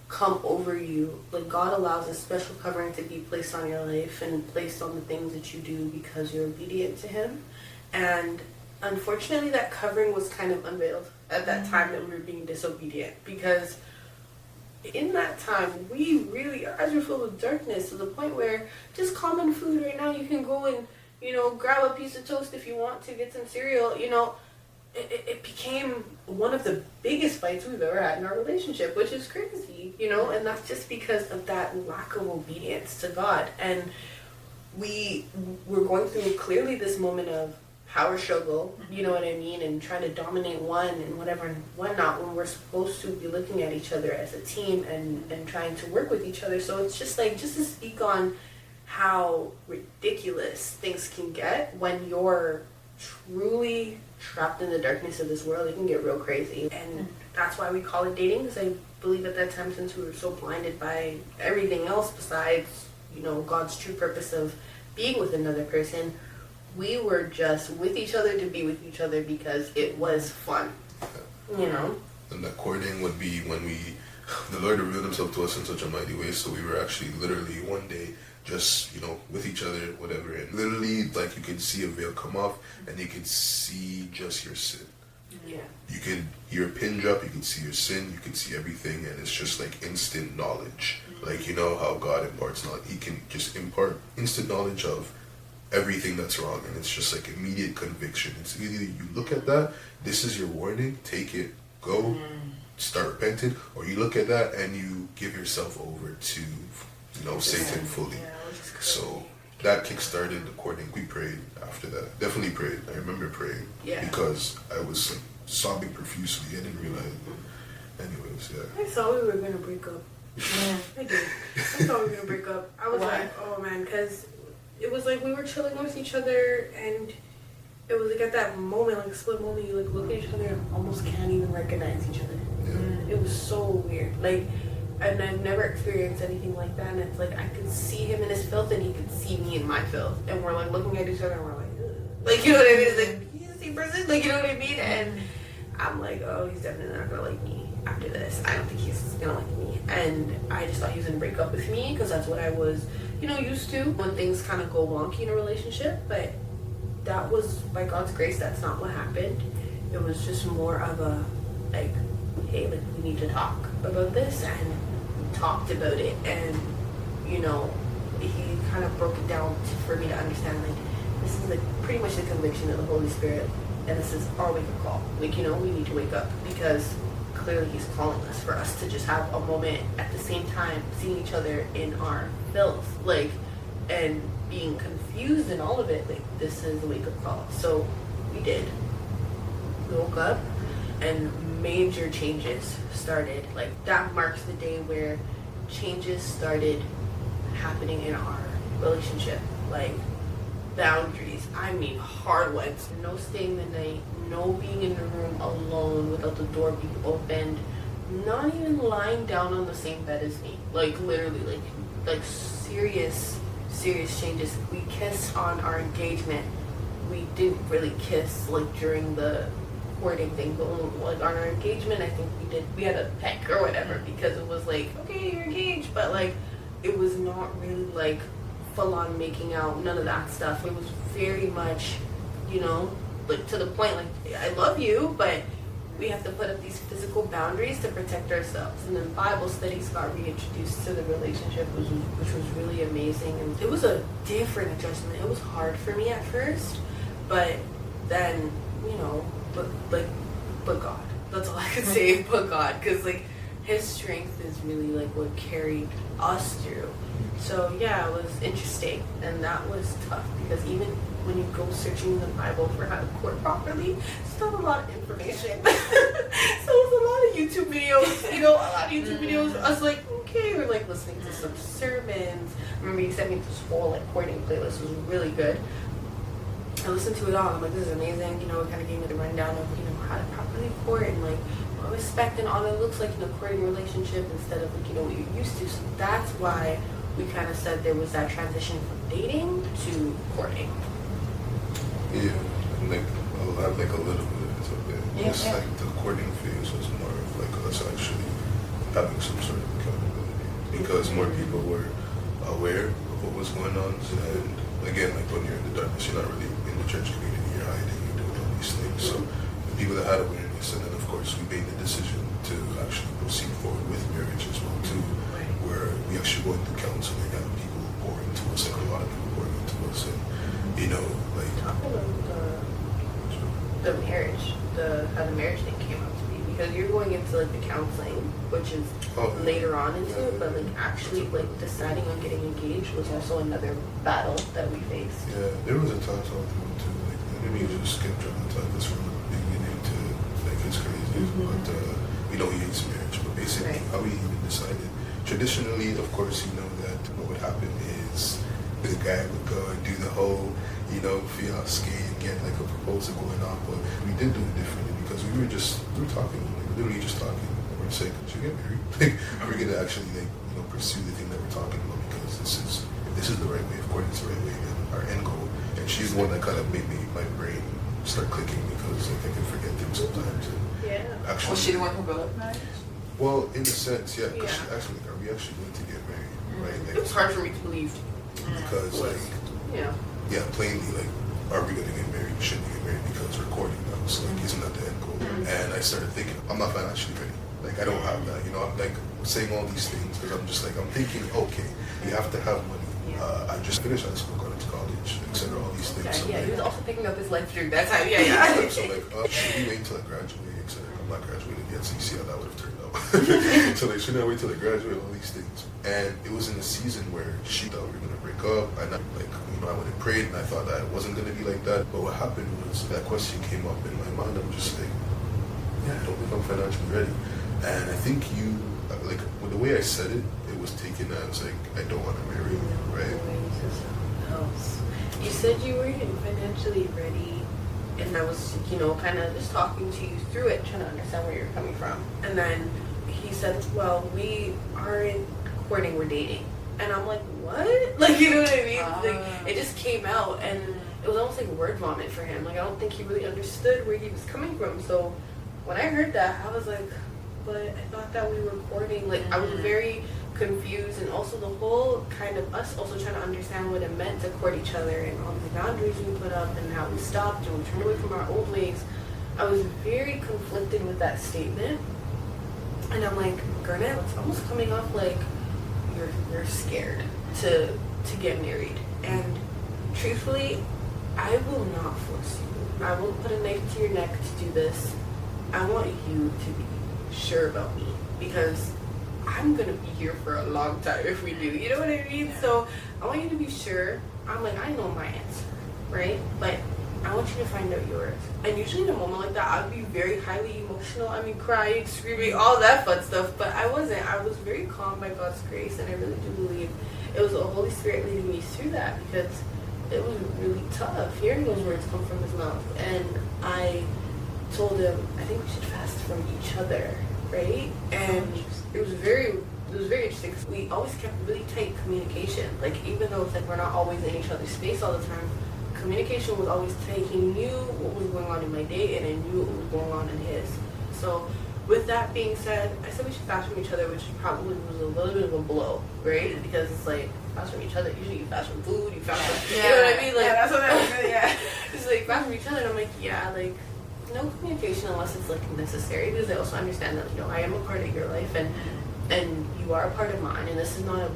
come over you. Like, God allows a special covering to be placed on your life and placed on the things that you do because you're obedient to him. And unfortunately, that covering was kind of unveiled at that time that we were being disobedient, because in that time, we really, our eyes were full of darkness to the point where just common food right now, you can go and, you know, grab a piece of toast if you want to, get some cereal, you know, it became one of the biggest fights we've ever had in our relationship, which is crazy, you know, and that's just because of that lack of obedience to God. And we were going through clearly this moment of power struggle, you know what I mean, and trying to dominate one and whatever and whatnot, when we're supposed to be looking at each other as a team and trying to work with each other. So it's just like, just to speak on how ridiculous things can get when you're truly trapped in the darkness of this world. It can get real crazy, and that's why we call it dating, because I believe at that time, since we were so blinded by everything else besides, you know, God's true purpose of being with another person, we were just with each other to be with each other because it was fun, you know? And that courting would be when the Lord revealed himself to us in such a mighty way, so we were actually literally one day just, you know, with each other, whatever, and literally, like, you could see a veil come off and you could see just your sin. Yeah. You could hear a pin drop, you can see your sin, you can see everything, and it's just like instant knowledge. Like, you know how God imparts knowledge, he can just impart instant knowledge of everything that's wrong, and it's just like immediate conviction. It's either you look at that, this is your warning, take it, go, start repenting, or you look at that and you give yourself over to, you know, Satan fully. So that kick-started the courting. We prayed after that. Definitely prayed. I remember praying because I was like sobbing profusely. I didn't realize. Anyways, yeah. I thought we were gonna break up. Yeah, I did. I thought we were gonna break up. I was like, oh man, because it was like we were chilling with each other, and it was like at that moment, like split moment, you like look at each other and almost can't even recognize each other. Yeah. It was so weird. Like, and I've never experienced anything like that. And it's like I could see him in his filth, and he could see me in my filth, and we're like looking at each other, and we're like, ugh. Like, you know what I mean? It's like, he's the same person. Like, you know what I mean? And I'm like, oh, he's definitely not gonna like me after this. I don't think he's gonna like me. And I just thought he was gonna break up with me because that's what I was, you know, used to when things kind of go wonky in a relationship. But that was, by God's grace, that's not what happened. It was just more of a like, hey, like, we need to talk about this, and we talked about it, and you know, he kind of broke it down for me to understand, like, this is like pretty much the conviction of the Holy Spirit, and this is our wake-up call. Like, you know, we need to wake up because clearly he's calling us for us to just have a moment at the same time seeing each other in our filth, like, and being confused in all of it. Like, this is a wake-up call. So we did. We woke up, and major changes started. Like, that marks the day where changes started happening in our relationship. Like, boundaries, I mean hard ones. No staying the night, no being in the room alone without the door being opened, not even lying down on the same bed as me. Like, literally, like serious changes. We kissed on our engagement. We didn't really kiss like during the courting thing, but like on our engagement, I think we had a peck or whatever, because it was like, okay, you're engaged, but like it was not really like full on making out, none of that stuff. It was very much, you know, like to the point, like, I love you, but we have to put up these physical boundaries to protect ourselves. And then Bible studies got reintroduced to the relationship, which was really amazing. And it was a different adjustment. It was hard for me at first, but then, you know, but God. That's all I could say, but God. Because, like, His strength is really, like, what carried us through. So, yeah, it was interesting. And that was tough, because even when you go searching in the Bible for how to court properly, it's not a lot of information. So it's a lot of YouTube videos, you know, a lot of YouTube videos. I was like, okay, we're like listening to some sermons. I remember you sent me this whole like courting playlist. It was really good. I listened to it all. I'm like, this is amazing. You know, it kind of gave me the rundown of, you know, how to properly court and like what respect and all that looks like in a courting relationship instead of like, you know, what you're used to. So that's why we kind of said there was that transition from dating to courting. Yeah, like a little bit of it. Just like the courting phase was more of like us actually having some sort of accountability because more people were aware of what was going on. And again, like when you're in the darkness, you're not really in the church community, you're hiding, you're doing all these things. So the people that had awareness, and then of course we made the decision to actually proceed forward with marriage as well too, where we actually go into counseling and people pour into us, like a lot of people pouring into us, and you know, like talk about the marriage, how the marriage thing came up to be, because you're going into like the counseling, which is later on into it, but like actually like deciding on getting engaged was also another battle that we faced. Yeah, there was a time all through too, like the enemy just kept trying to attack us from the beginning to like it's crazy, but we know he hates marriage, but basically how we even decided, traditionally, of course, you know that what would happen is the guy would go and do the whole, you know, fiancé and get like a proposal going on, but we did do it differently because we were talking, like literally just talking. We're saying, should we get married? Like, are we gonna actually like, you know, pursue the thing that we're talking about because if this is the right way, of course it's the right way, and our end goal. And she's the one that kind of made my brain start clicking because like I can forget things sometimes. And actually, was she the one who brought up marriage? Well, in a sense, yeah, because she asked me, like, are we actually going to get married? Right? Like, it was hard for me to believe. Because like plainly, like, are we gonna get married? Should we get married? Because we're courting now, so like, isn't that the end goal? And I started thinking, I'm not financially ready. Like, I don't have that. You know, I'm like saying all these things because I'm just like, I'm thinking, okay, you have to have money. I just finished high school, got into college, etc. All these things. Okay, so, he like, was also picking up his life during that time. So like, should we wait until I graduate, etc. I'm not graduated yet, so you see how that would have turned out. So like, should I wait till I graduate? All these things. And it was in a season where she thought we were gonna break up, and I, like, you know, I went and prayed, and I thought that it wasn't gonna be like that. But what happened was that question came up in my mind. I'm just like, I don't think I'm financially ready. And I think you, like, with the way I said it, it was taken as like, I don't want to marry you, right? You said you weren't financially ready, and I was, you know, kind of just talking to you through it, trying to understand where you're coming from. And then he said, well, we aren't courting, we're dating. And I'm like, what? Like, you know what I mean? Like, it just came out, and it was almost like word vomit for him. Like, I don't think he really understood where he was coming from. So when I heard that, I was like, but I thought that we were courting. Like, I was very confused, and also the whole kind of us also trying to understand what it meant to court each other and all the boundaries we put up and how we stopped and we turned away from our old ways. I was very conflicted with that statement, and I'm like, Garnett, it's almost coming off like you're scared to get married. And truthfully, I will not force you. I won't put a knife to your neck to do this. I want you to be sure about me, because I'm gonna be here for a long time if we do. You know what I mean? So I want you to be sure. I'm like, I know my answer, right? But I want you to find out yours. And usually in a moment like that, I'd be very highly emotional. I mean, crying, screaming, all that fun stuff. But I wasn't. I was very calm by God's grace, and I really do believe it was the Holy Spirit leading me through that, because it was really tough hearing those words come from his mouth. And I told him, I think we should fast from each other, right? And it was very interesting. We always kept really tight communication. Like, even though it's like we're not always in each other's space all the time, communication was always tight. He knew what was going on in my day, and I knew what was going on in his. So with that being said, I said we should fast from each other, which probably was a little bit of a blow, right? Because it's like, fast from each other, usually you fast from food, you fast from, you know what I mean? Like, yeah, that's what I was doing, yeah. It's like, fast from each other, and I'm like, yeah, like, no communication unless it's like necessary, because I also understand that, you know, I am a part of your life, and you are a part of mine, and this is not a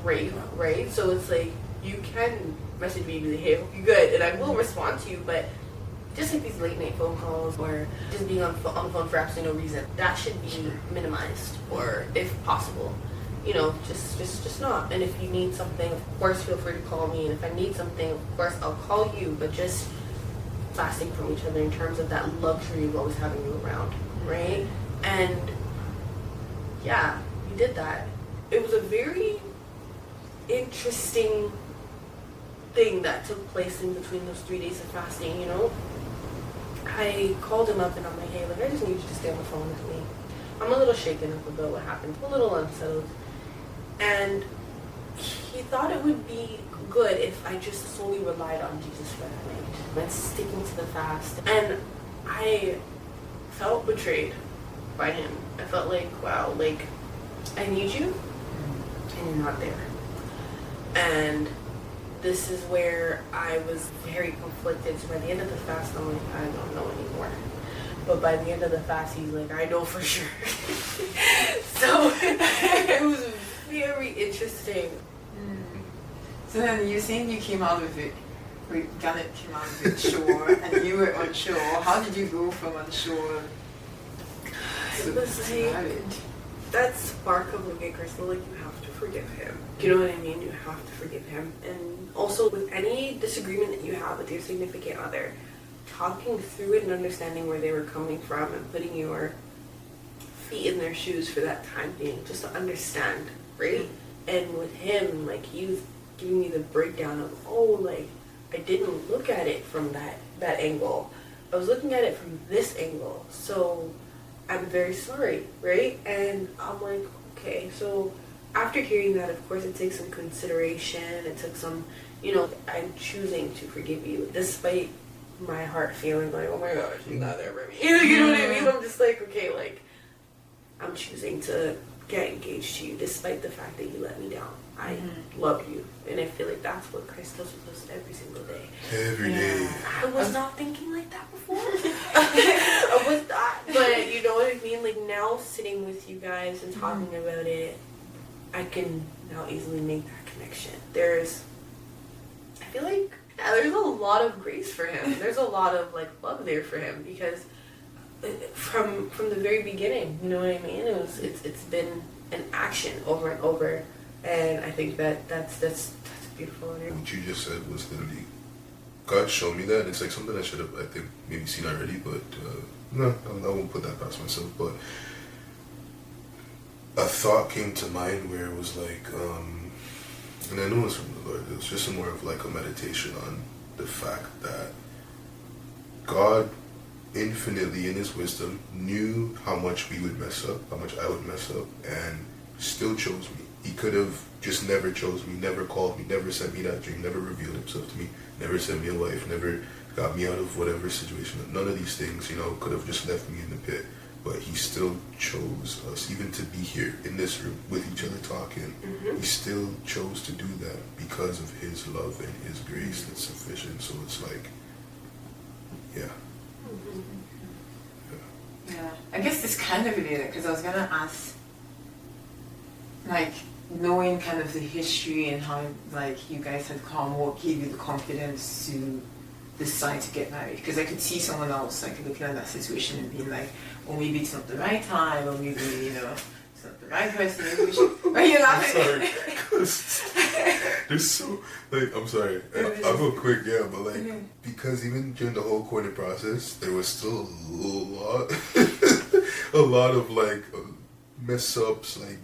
break, right? So it's like, you can message me and be like, hey, I hope you're good, and I will respond to you, but just like these late night phone calls or just being on the phone for absolutely no reason, that should be minimized, or if possible, you know, just not. And if you need something, of course feel free to call me, and if I need something, of course I'll call you, but just fasting from each other in terms of that luxury of always having you around, right? And yeah, we did that. It was a very interesting thing that took place in between those 3 days of fasting, you know. I called him up and I'm like, hey, like, I just need you to stay on the phone with me. I'm a little shaken up about what happened, a little unsettled. And he thought it would be good if I just solely relied on Jesus for that night and sticking to the fast. And I felt betrayed by him. I felt like, wow, like, I need you and you're not there. And this is where I was very conflicted. So by the end of the fast, I'm like, I don't know anymore. But by the end of the fast, he's like, I know for sure. So it was very interesting. So then you're saying you came out of it, Garnett came out of it shore, and you were on shore. How did you go from on shore It was like, that spark of like, Crystal, like, you have to forgive him. You know what I mean? You have to forgive him. And also with any disagreement that you have with your significant other, talking through it and understanding where they were coming from and putting your feet in their shoes for that time being, just to understand, right? And with him, like, he was giving me the breakdown of, oh, like, I didn't look at it from that angle. I was looking at it from this angle. So I'm very sorry, right? And I'm like, okay. So after hearing that, of course, it takes some consideration. It took some, you know, I'm choosing to forgive you despite my heart feeling like, oh my gosh, you're not there for me. You know what I mean? I'm just like, okay, like, I'm choosing to get engaged to you despite the fact that you let me down. I love you. And I feel like that's what Christ does with us every single day. Every day. I was not thinking like that before. I was not. But you know what I mean? Like, now sitting with you guys and talking about it, I can now easily make that connection. I feel like there's a lot of grace for him. There's a lot of, like, love there for him, because from the very beginning, you know what I mean? It's been an action over and over, and I think that's beautiful. What you just said was literally, God showed me that, and it's like something I should have, I think, maybe seen already, but no, I won't put that past myself. But a thought came to mind where it was like, and I know it was from the Lord, it was just more of like a meditation on the fact that God infinitely in his wisdom knew how much we would mess up, how much I would mess up, and still chose me. He could have just never chose me, never called me, never sent me that dream, never revealed himself to me, never sent me a wife, never got me out of whatever situation. None of these things, you know, could have just left me in the pit. But he still chose us, even to be here in this room with each other talking. He still chose to do that because of his love and his grace that's sufficient. So it's like, yeah. Yeah, I guess it's kind of related, because I was gonna ask, like, knowing kind of the history and how, like, you guys had come, what gave you the confidence to decide to get married? Because I could see someone else, like, looking at that situation and being like, well, maybe it's not the right time, or maybe, you know, it's not the right person, maybe we should. But you're I'm laughing. sorry. There's so, like, I'm sorry. I'll go quick, yeah, but like, because even during the whole courting process, there was still a lot of like mess ups, like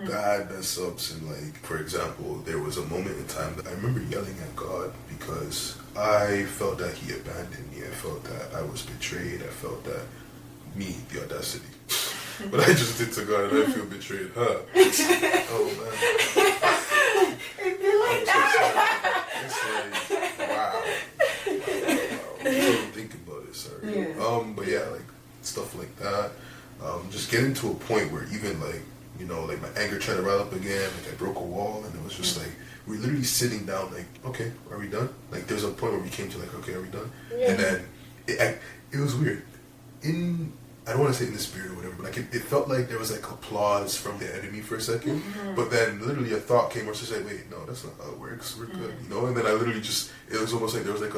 bad mess ups, and like, for example, there was a moment in time that I remember yelling at God because I felt that he abandoned me. I felt that I was betrayed. I felt that the audacity. But I just did to God and I feel betrayed, huh? Oh man. Like that. It's like, wow. I didn't think about it, sorry. Yeah. But yeah, like stuff like that. just getting to a point where even like, you know, like my anger tried to rile up again, like I broke a wall, and it was just like, we're literally sitting down like, okay, are we done? Like there's a point where we came to like, okay, are we done? Yeah. And then it was weird. I don't want to say in the spirit or whatever, but like it felt like there was like applause from the enemy for a second, but then literally a thought came where it's just like, wait, no, that's not how it works. We're good, you know. And then I literally just, it was almost like there was like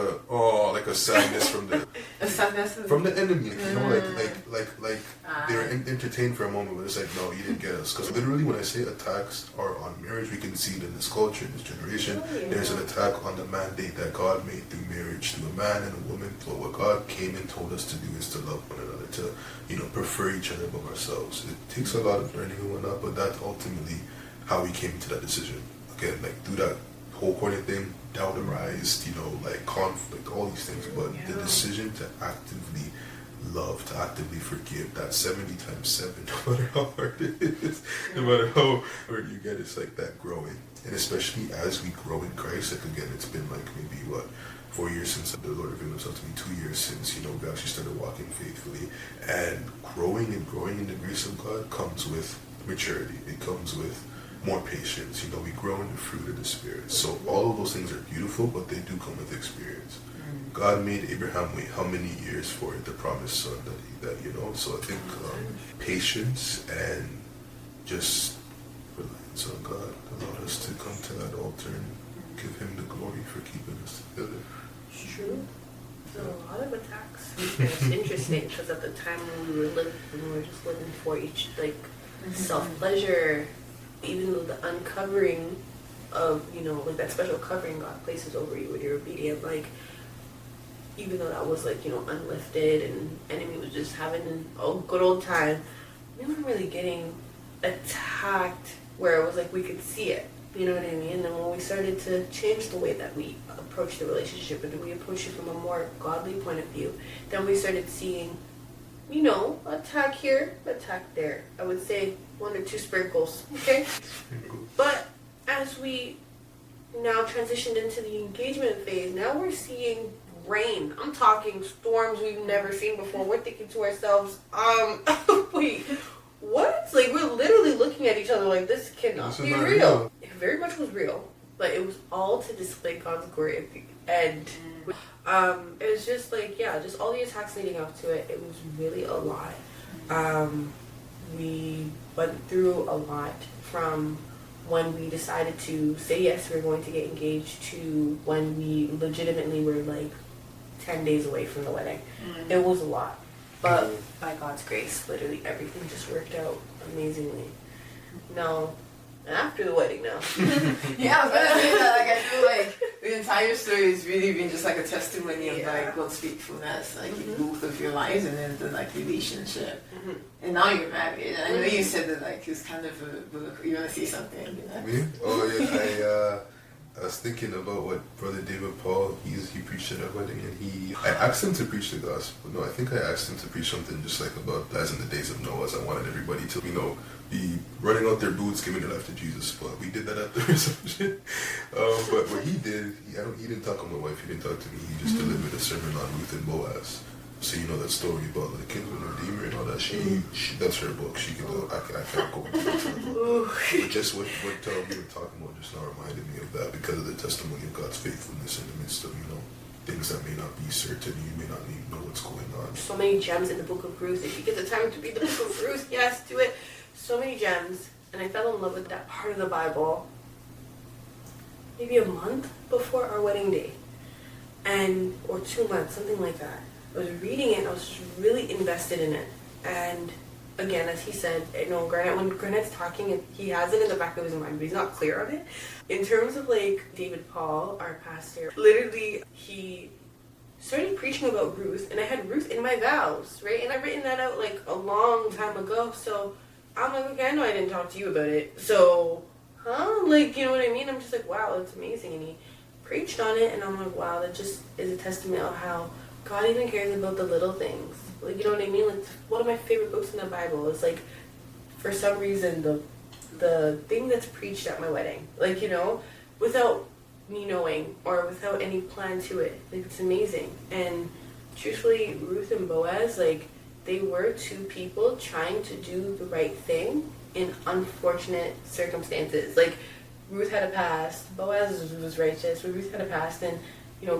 a sadness from the from the enemy, you know, like they were entertained for a moment, but it's like, no, you didn't get us. Because literally, when I say attacks are on marriage, we can see it in this culture, in this generation. There's an attack on the mandate that God made through marriage, through a man and a woman. But what God came and told us to do is to love one another, to, you know, prefer each other above ourselves. It takes a lot of learning and whatnot, but that's ultimately how we came to that decision. Again, like through that whole corner thing, doubt arised, you know, like conflict, all these things. But the decision to actively love, to actively forgive, that 70 times 7, no matter how hard it is, no matter how hard you get, it's like that growing. And especially as we grow in Christ, like again, it's been like maybe 4 years since the Lord revealed himself to me, 2 years since, you know, we actually started walking faithfully. And growing in the grace of God comes with maturity. It comes with more patience. You know, we grow in the fruit of the Spirit. So all of those things are beautiful, but they do come with experience. God made Abraham wait how many years for the promised son that you know. So I think patience and just reliance on God allowed us to come to that altar and give him the glory for keeping us together. It's true. So a lot of attacks. It's interesting because at the time when we were just living for each self-pleasure, even though the uncovering of, you know, like that special covering God places over you when you're obedient, like even though that was like, you know, unlifted and enemy was just having a good old time, we weren't really getting attacked where it was like we could see it. You know what I mean? And then when we started to change the way that we approach the relationship and we approach it from a more godly point of view, then we started seeing, you know, attack here, attack there. I would say 1 or 2 sprinkles, okay? But as we now transitioned into the engagement phase, now we're seeing rain. I'm talking storms we've never seen before. We're thinking to ourselves, wait, what? Like, we're literally looking at each other like, this cannot be real. It very much was real, but it was all to display God's glory. And it was just like, just all the attacks leading up to it, it was really a lot. We went through a lot from when we decided to say yes, we were going to get engaged, to when we legitimately were like 10 days away from the wedding. It was a lot. But by God's grace, literally everything just worked out amazingly. No, after the wedding now. Yeah, I was gonna say that. Like, I feel like the entire story has really been just like a testimony of like God's faithfulness, like in both of your lives and then the like relationship. And now you're married. And I know you said that like it was kind of you want to say something, you know? Me? Oh yeah, I was thinking about what Brother David Paul, he preached at our wedding, and I asked him to preach the gospel. No, I think I asked him to preach something just like about as in the days of Noah. I wanted everybody to, you know, be running out their boots, giving their life to Jesus. But we did that at the reception. But what he did, he didn't talk to my wife, he didn't talk to me. He just delivered a sermon on Ruth and Boaz. So you know that story about the kinsman redeemer and all that. She that's her book. She can go. I can't go into that book. But just what we were talking about just now reminded me of that, because of the testimony of God's faithfulness in the midst of, you know, things that may not be certain. You may not even know what's going on. So many gems in the book of Ruth. If you get the time to read the book of Ruth, yes, do it. So many gems. And I fell in love with that part of the Bible maybe a month before our wedding day, or 2 months, something like that. I was reading it, I was just really invested in it. And again, as he said, you know, when Garnett's talking, he has it in the back of his mind, but he's not clear on it. In terms of like David Paul, our pastor, literally he started preaching about Ruth, and I had Ruth in my vows, right? And I've written that out like a long time ago, so I'm like, okay, I know I didn't talk to you about it, so, like, you know what I mean? I'm just like, wow, that's amazing. And he preached on it, and I'm like, wow, that just is a testament of how God even cares about the little things. Like, you know what I mean? Like, one of my favorite books in the Bible is like, for some reason, the thing that's preached at my wedding. Like, you know, without me knowing or without any plan to it. Like, it's amazing. And truthfully, Ruth and Boaz, like, they were two people trying to do the right thing in unfortunate circumstances. Like, Ruth had a past, Boaz was righteous, but Ruth had a past, and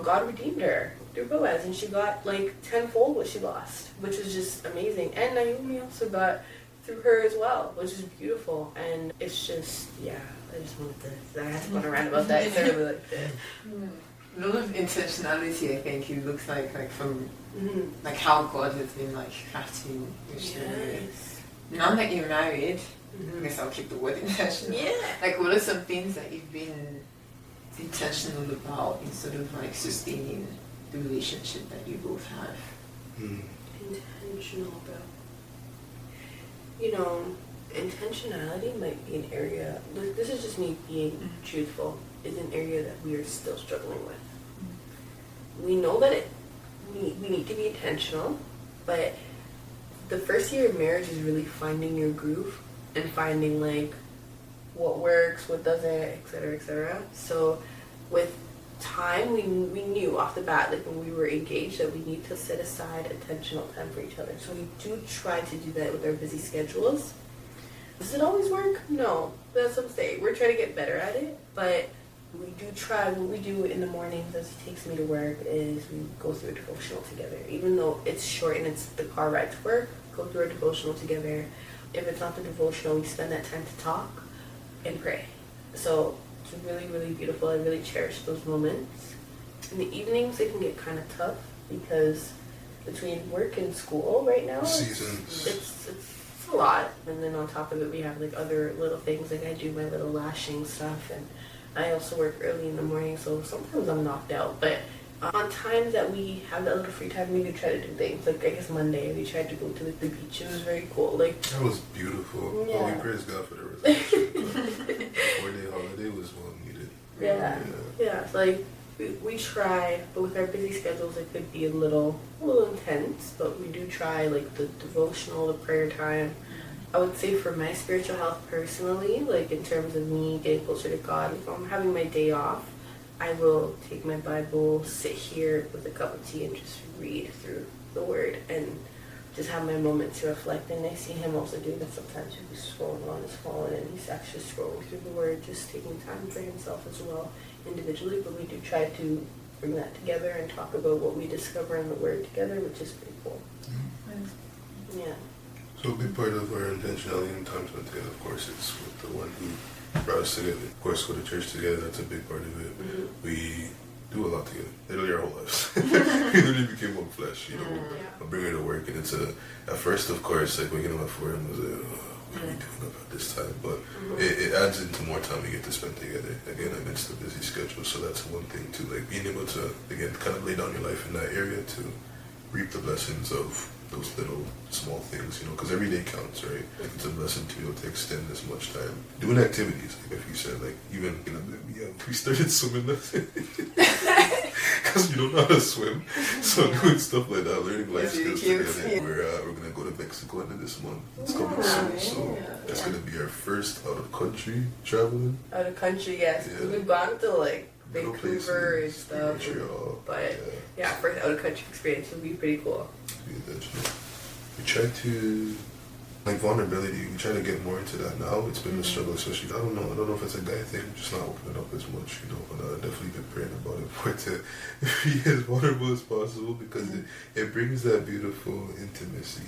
God redeemed her through Boaz, and she got like tenfold what she lost, which was just amazing. And Naomi also got through her as well, which is beautiful. And it's just, I just wanted to, I had to go around about that. It's really like that. A lot of intentionality, I think, it looks like from like how God has been like crafting your story. Now that you're married, I guess I'll keep the word intentional. Yeah. Like, what are some things that you've been intentional about in sort of like sustaining the relationship that you both have? Intentional about. Intentionality might be an area, this is just me being truthful, is an area that we are still struggling with. We know that we need to be intentional, but the first year of marriage is really finding your groove and finding like what works, what doesn't, etc., etc. So with time, we knew off the bat, like when we were engaged, that we need to set aside intentional time for each other. So we do try to do that with our busy schedules. Does it always work? No. That's what I'm saying. We're trying to get better at it, but we do try. What we do in the mornings as he takes me to work is we go through a devotional together. Even though it's short and it's the car ride to work, go through a devotional together. If it's not the devotional, we spend that time to talk and pray. So it's really, really beautiful. I really cherish those moments. In the evenings, it can get kind of tough because between work and school right now, it's a lot. And then on top of it, we have like other little things. Like I do my little lashing stuff, and I also work early in the morning, so sometimes I'm knocked out. But on times that we have that little free time, we do try to do things. Like I guess Monday, we tried to go to the beach. It was very cool. Like that was beautiful. Yeah. We praise God for the relationship. 4-day holiday was well needed. Yeah. Like we try, but with our busy schedules, it could be a little intense. But we do try, like the devotional, the prayer time. I would say for my spiritual health personally, like in terms of me getting closer to God, if I'm having my day off, I will take my Bible, sit here with a cup of tea and just read through the Word and just have my moment to reflect. And I see him also doing that sometimes. He's scrolling on his phone and he's actually scrolling through the Word, just taking time for himself as well individually. But we do try to bring that together and talk about what we discover in the Word together, which is pretty cool. Yeah. So a big part of our intentionality and time spent together, of course, is with the one who brought us together. Of course, go to church together, that's a big part of it. We do a lot together, literally our whole lives. We literally became one flesh, I bring her to work, and it's at first, of course, like waking up at 4 a.m. was like, what are we doing up at this time? But it adds into more time we get to spend together, again, amidst the busy schedule. So that's one thing too, like being able to, again, kind of lay down your life in that area to reap the blessings of those little small things, because every day counts, right? It's a blessing to be able to extend this much time doing activities, like if you said, like even we started swimming lessons because we don't know how to swim, so doing stuff like that, learning life skills together. We're gonna go to Mexico end of this month. It's coming soon, so that's gonna be our first out of country traveling. Out of country, yes. Yeah. We've gone to like Vancouver and stuff, Montreal, but first out of country experience would be pretty cool. We try to, like vulnerability, we try to get more into that now. It's been a struggle, especially, I don't know if it's a guy thing, just not opening up as much, but I've definitely been praying about it more to be as vulnerable as possible, because it brings that beautiful intimacy,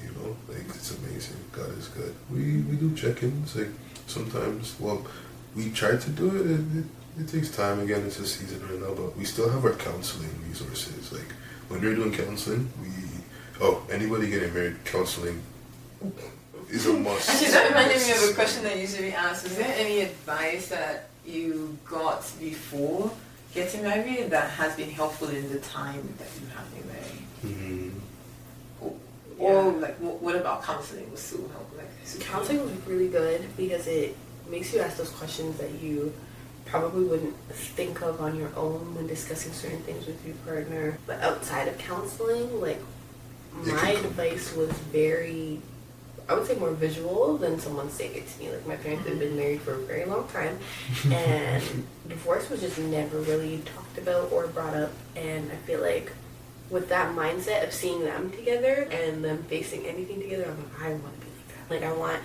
like it's amazing. God is good. We do check-ins, like sometimes, we try to do it, and it takes time. Again, it's a season right now, but we still have our counseling resources. Like when we're doing counseling, anybody getting married, counseling is a must. Actually, that reminded me of a question I usually ask. Is there any advice that you got before getting married that has been helpful in the time that you have been married? Or like, what about counseling was so helpful? Counseling was really good because it makes you ask those questions that you probably wouldn't think of on your own when discussing certain things with your partner. But outside of counseling, like my advice was very, I would say, more visual than someone saying it to me. Like my parents had been married for a very long time, and divorce was just never really talked about or brought up. And I feel like with that mindset of seeing them together and them facing anything together, I'm like, I want to be like that. Like, I want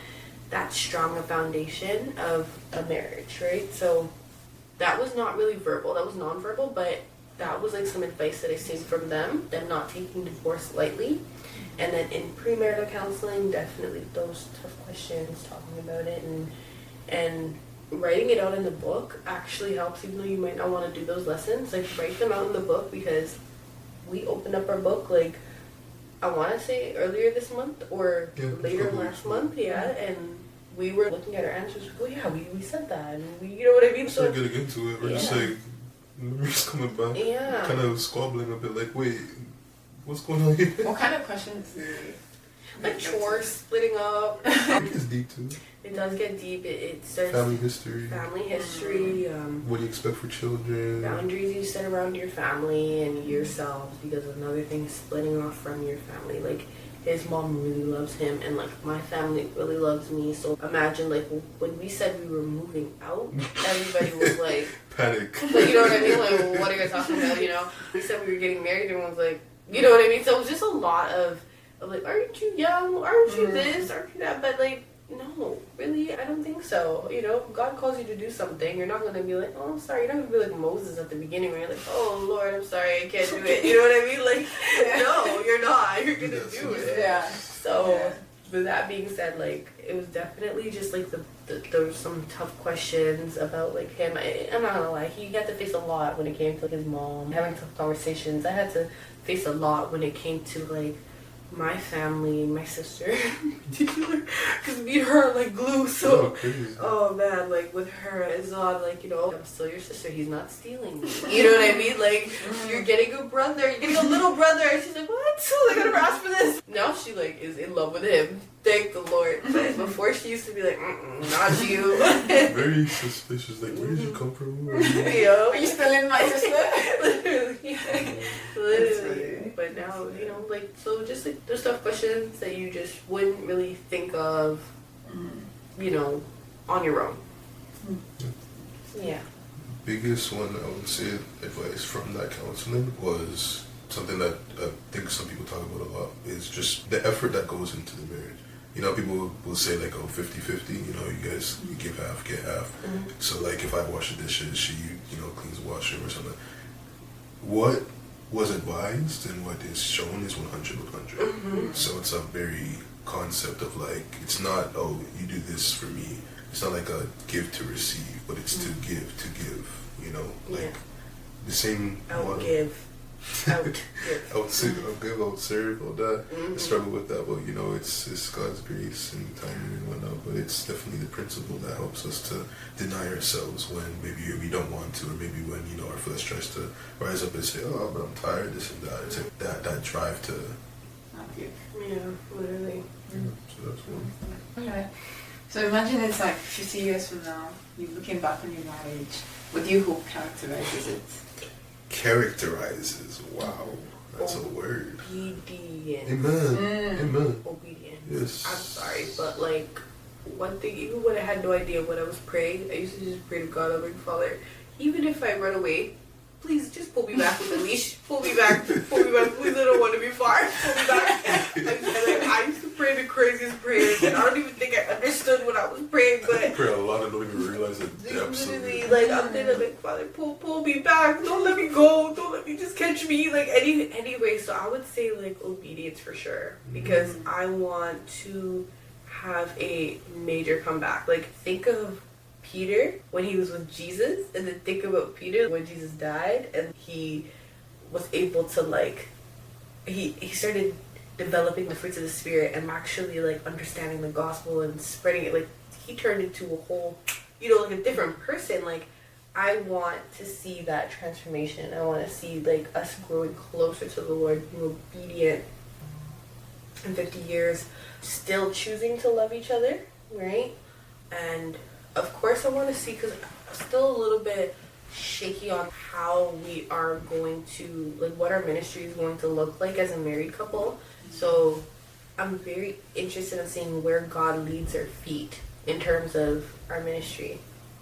that strong a foundation of a marriage, right? So that was not really verbal, that was nonverbal, but that was like some advice that I seen from them not taking divorce lightly. And then in premarital counseling, definitely those tough questions, talking about it, and writing it out in the book actually helps, even though you might not want to do those lessons. Like, write them out in the book, because we opened up our book, like, I want to say earlier this month or later last month, and we were looking at our answers. Well, yeah, we said that, and we, you know what I mean? So getting into it, we're just like, memories coming back, kind of squabbling a bit, like, wait, what's going on here? What kind of questions? Like chores, splitting up. It gets deep too. It does get deep. It starts family history. What do you expect for children? Boundaries you set around your family and yourselves, because another thing is splitting off from your family. Like, his mom really loves him, and like my family really loves me. So imagine, like, when we said we were moving out, everybody was like panic. Like, you know what I mean? Like, what are you guys talking about? You know, we said we were getting married. Everyone was like, you know what I mean? So it was just a lot of like, aren't you young? Aren't you this? Aren't you that? But like, no, really, I don't think so. You know, God calls you to do something. You're not gonna be like, oh, I'm sorry. You're not gonna be like Moses at the beginning, where you're like, oh Lord, I'm sorry, I can't do it. You know what I mean? Like, no, you're not. You're gonna do it. Yeah. So, with that being said, like, it was definitely just like there was some tough questions about like him. I'm not gonna lie, he had to face a lot when it came to like, his mom, having tough conversations. I had to face a lot when it came to like my family, my sister in particular, because me and her are like glue. So, oh man, like with her, it's not like, you know, I'm still your sister. He's not stealing me. You know what I mean? Like, you're getting a brother, you're getting a little brother, and she's like, what? Like, I never asked for this. Now she like is in love with him. Thank the Lord. But before she used to be like, not you. Very suspicious. Like, where did you come from? Yo, are you still in my sister? Literally. But now, you know, like, so just like those tough questions that you just wouldn't really think of, you know, on your own. Yeah. Biggest one I would say advice from that counseling was something that I think some people talk about a lot, is just the effort that goes into the marriage. You know, people will say like, oh, 50-50, you know, you guys, you give half, get half. So like, if I wash the dishes, she, you know, cleans the washroom or something. What was advised and what is shown is 100. So it's a very concept of like, it's not, oh, you do this for me. It's not like a give to receive, but it's to give, you know, like the same one. Outserve, all that. I struggle with that, but you know, it's God's grace and timing and whatnot. But it's definitely the principle that helps us to deny ourselves when maybe we don't want to, or maybe when, you know, our flesh tries to rise up and say, oh, but I'm tired, this and that. It's like that drive to not give. Yeah, literally. So that's one. Okay. So imagine it's like 50 years from now, you're looking back on your marriage. What do you hope characterizes it? Characterizes, wow, that's a word. Obedience. Amen. Obedience. Yes. I'm sorry, but like, one thing, even when I had no idea what I was praying, I used to just pray to God, oh my Father, even if I run away, please just pull me back with a leash. Pull me back. Please, I don't want to be far. Pull me back. And I used to pray the craziest prayers, and I don't even think I understood what I was praying, but I pray a lot and don't even realize the depths of literally, it. like, I'm there like, Father, pull me back. Don't let me go. Don't let me just catch me. Like, anyway, so I would say, like, obedience for sure. Because I want to have a major comeback. Like, think of Peter when he was with Jesus, and then think about Peter when Jesus died, and he was able to, like, he started developing the fruits of the Spirit and actually, like, understanding the gospel and spreading it. Like, he turned into a whole, you know, like a different person. Like, I want to see that transformation. I want to see, like, us growing closer to the Lord, being obedient in 50 years, still choosing to love each other, right? And of course I want to see, because I'm still a little bit shaky on how we are going to, like, what our ministry is going to look like as a married couple. So I'm very interested in seeing where God leads our feet in terms of our ministry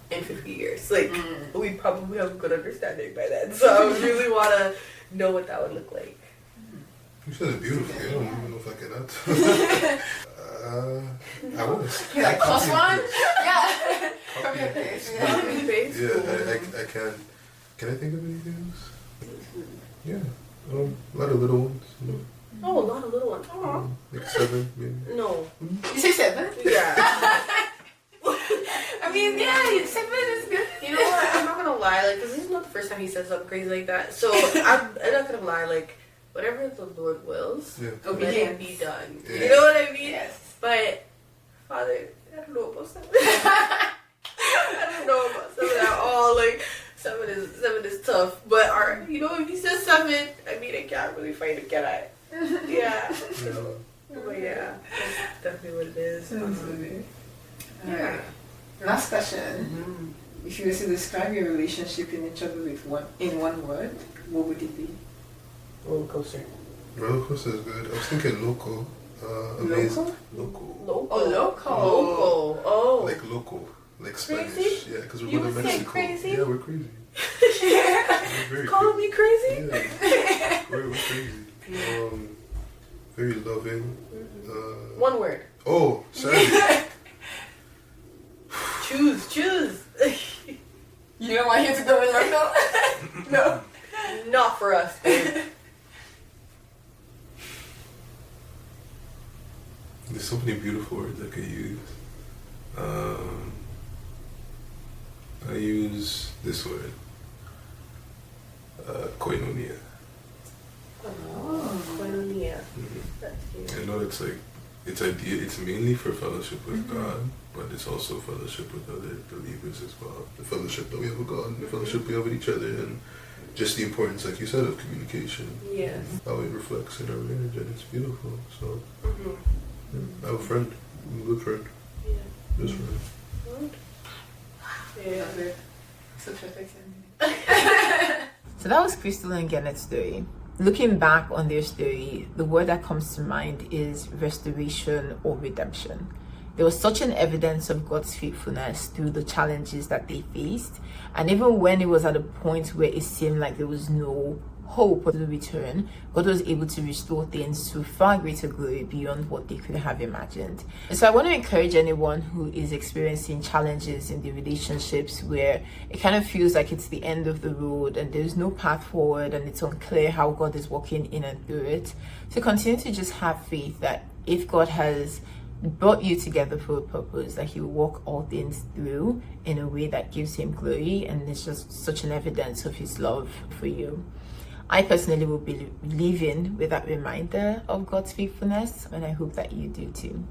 in 50 years. Like, we probably have a good understanding by then. So I really want to know what that would look like. You said it beautifully. I don't even know if I cannot. I was. You like plus one? Yeah. Copy and paste. Copy and paste. Yeah, I can. Can I think of anything else? Yeah. A lot of little ones. You know. Oh, a lot of little ones. Oh. Like 7, maybe. No. You say 7? Yeah. I mean, yeah, 7 is good. You know what? I'm not gonna lie, like, because this is not the first time he says something crazy like that. So I'm not gonna lie, like, whatever the Lord wills, let it be done. Yeah. You know what I mean? Yes. But Father, I don't know about 7. I don't know about 7 at all. Like 7 is tough. But if he says 7, I mean, I can't really fight him, can I? Yeah. So, but yeah, that's definitely what it is. Alright. Last question. Mm-hmm. If you were to describe your relationship in each other in one word, what would it be? Roller coaster. Roller coaster is good. I was thinking local. Amazing. Local. Oh, local. Local. Oh. Like local. Like Spanish. Crazy? Yeah, because we're You going to would say Mexico. crazy? Yeah, we're crazy. We're very Calling me crazy? Yeah. We're crazy. Very loving. One word. Oh, sorry. Choose. You don't want him to go with local? No. Not for us, babe. There's so many beautiful words I could use. I use this word. Koinonia. Oh, koinonia. Mhm. That's cute. I know it's mainly for fellowship with God, but it's also fellowship with other believers as well. The fellowship that we have with God and the fellowship we have with each other, and just the importance, like you said, of communication. Yes. How it reflects in our marriage, and it's beautiful. So, Mm-hmm. I have a friend, a good friend, Yeah. best friend. Yeah. So perfect. So that was Crystal and Garnett's story. Looking back on their story, the word that comes to mind is restoration or redemption. There was such an evidence of God's faithfulness through the challenges that they faced, and even when it was at a point where it seemed like there was no hope of the return, God was able to restore things to far greater glory beyond what they could have imagined. And so I want to encourage anyone who is experiencing challenges in their relationships where it kind of feels like it's the end of the road and there's no path forward and it's unclear how God is working in and through it, to continue to just have faith that if God has brought you together for a purpose, that he will walk all things through in a way that gives him glory, and it's just such an evidence of his love for you. I personally will be living with that reminder of God's faithfulness, and I hope that you do too.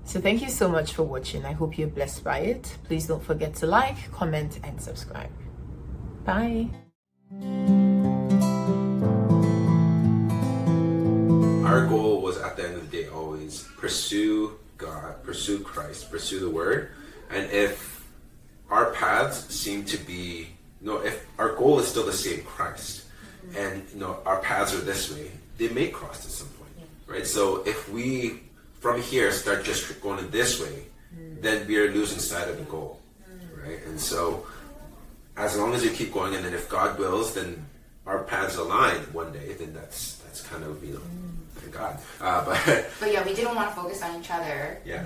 So thank you so much for watching. I hope you're blessed by it. Please don't forget to like, comment, and subscribe. Bye. Our goal was, at the end of the day, always pursue God, pursue Christ, pursue the Word. And if our paths seem to be, if our goal is still the same, Christ, and our paths are this way, they may cross at some point, right? So if we from here start just going this way, then we are losing sight of the goal, right? And so as long as we keep going, and then if God wills, then our paths align one day, then that's kind of thank God. But yeah, we didn't want to focus on each other. Yeah.